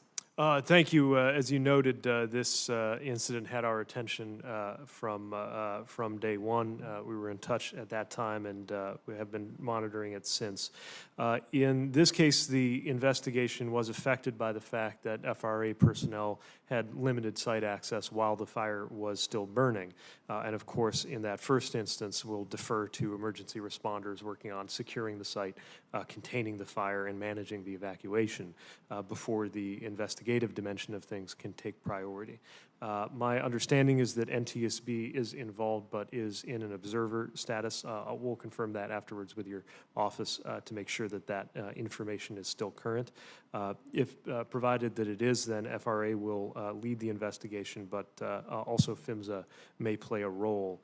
Thank you. As you noted, this incident had our attention from day one. We were in touch at that time, and we have been monitoring it since. In this case, the investigation was affected by the fact that FRA personnel had limited site access while the fire was still burning. And of course, in that first instance, we'll defer to emergency responders working on securing the site, containing the fire, and managing the evacuation before the investigative dimension of things can take priority. My understanding is that NTSB is involved but is in an observer status. We'll confirm that afterwards with your office to make sure that that information is still current. If provided that it is, then FRA will lead the investigation, but also PHMSA may play a role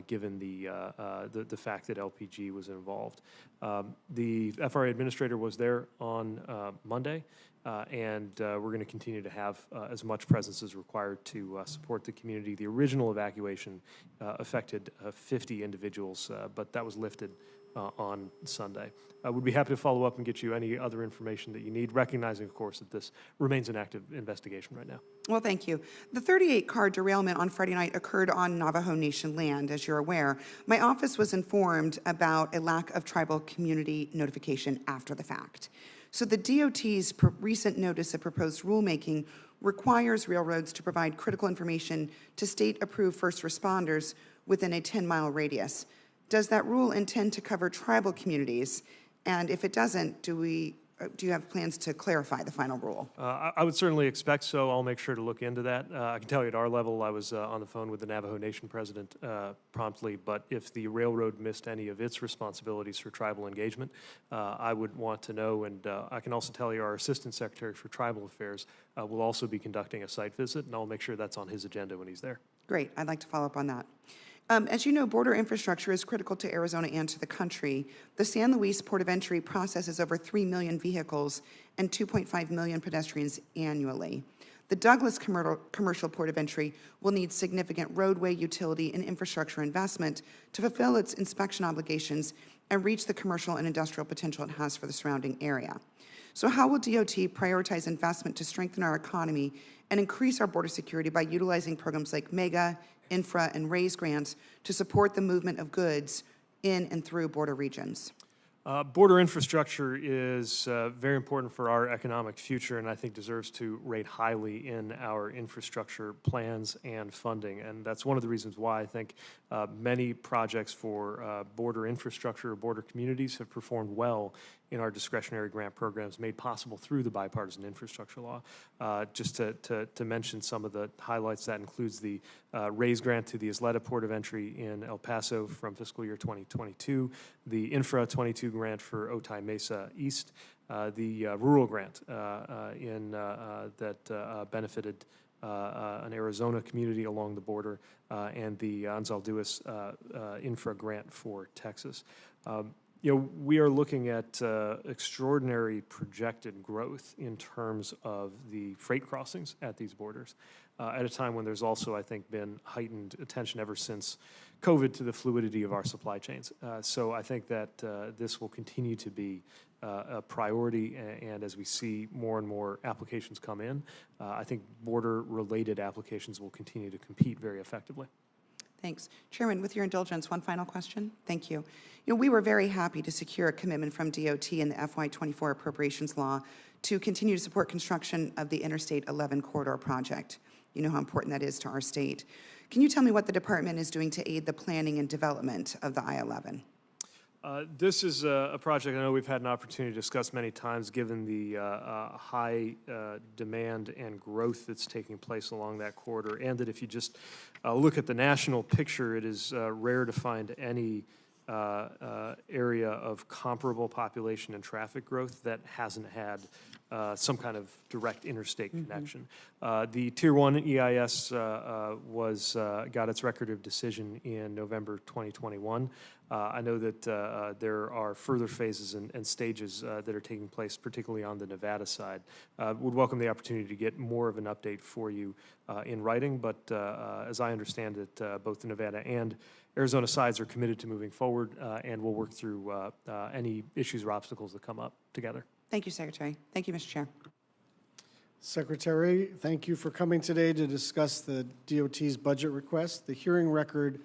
given the fact that LPG was involved. The FRA administrator was there on Monday, and we're going to continue to have as much presence as required to support the community. The original evacuation affected 50 individuals, but that was lifted on Sunday. I would be happy to follow up and get you any other information that you need, recognizing, of course, that this remains an active investigation right now.
Well, thank you. The 38-car derailment on Friday night occurred on Navajo Nation land, as you're aware. My office was informed about a lack of tribal community notification after the fact. So the DOT's recent notice of proposed rulemaking requires railroads to provide critical information to state-approved first responders within a 10-mile radius. Does that rule intend to cover tribal communities? And if it doesn't, do you have plans to clarify the final rule?
I would certainly expect so. I'll make sure to look into that. I can tell you at our level, I was on the phone with the Navajo Nation president promptly, but if the railroad missed any of its responsibilities for tribal engagement, I would want to know, and I can also tell you our Assistant Secretary for Tribal Affairs will also be conducting a site visit, and I'll make sure that's on his agenda when he's there.
Great. I'd like to follow up on that. As you know, border infrastructure is critical to Arizona and to the country. The San Luis Port of Entry processes over 3 million vehicles and 2.5 million pedestrians annually. The Douglas Commercial Port of Entry will need significant roadway, utility, and infrastructure investment to fulfill its inspection obligations and reach the commercial and industrial potential it has for the surrounding area. So how will DOT prioritize investment to strengthen our economy and increase our border security by utilizing programs like MEGA, infra, and RAISE grants to support the movement of goods in and through border regions?
Border infrastructure is very important for our economic future, and I think deserves to rate highly in our infrastructure plans and funding. And that's one of the reasons why I think many projects for border infrastructure or border communities have performed well in our discretionary grant programs made possible through the bipartisan infrastructure law. Just to mention some of the highlights, that includes the RAISE grant to the Isleta Port of Entry in El Paso from fiscal year 2022, the Infra 22 grant for Otay Mesa East, the rural grant that benefited an Arizona community along the border, and the Anzalduas infra grant for Texas. We are looking at extraordinary projected growth in terms of the freight crossings at these borders at a time when there's also, I think, been heightened attention ever since COVID to the fluidity of our supply chains. So I think that this will continue to be a priority, and as we see more and more applications come in, I think border-related applications will continue to compete very effectively.
Thanks. Chairman, with your indulgence, one final question. Thank you. We were very happy to secure a commitment from DOT in the FY24 appropriations law to continue to support construction of the Interstate 11 corridor project. You know how important that is to our state. Can you tell me what the department is doing to aid the planning and development of the I-11?
This is a project I know we've had an opportunity to discuss many times, given the high demand and growth that's taking place along that corridor, and that if you just look at the national picture, it is rare to find any area of comparable population and traffic growth that hasn't had some kind of direct interstate connection. The Tier 1 EIS got its record of decision in November 2021. I know that there are further phases and stages that are taking place, particularly on the Nevada side. Would welcome the opportunity to get more of an update for you in writing, but as I understand it, both the Nevada and Arizona sides are committed to moving forward, and we'll work through any issues or obstacles that come up together.
Thank you, Secretary. Thank you, Mr. Chair.
Secretary, thank you for coming today to discuss the DOT's budget request. The hearing record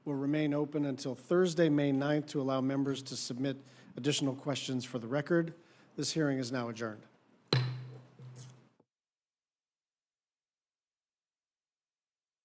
will remain open until Thursday, May 9th, to allow members to submit additional questions for the record. This hearing is now adjourned.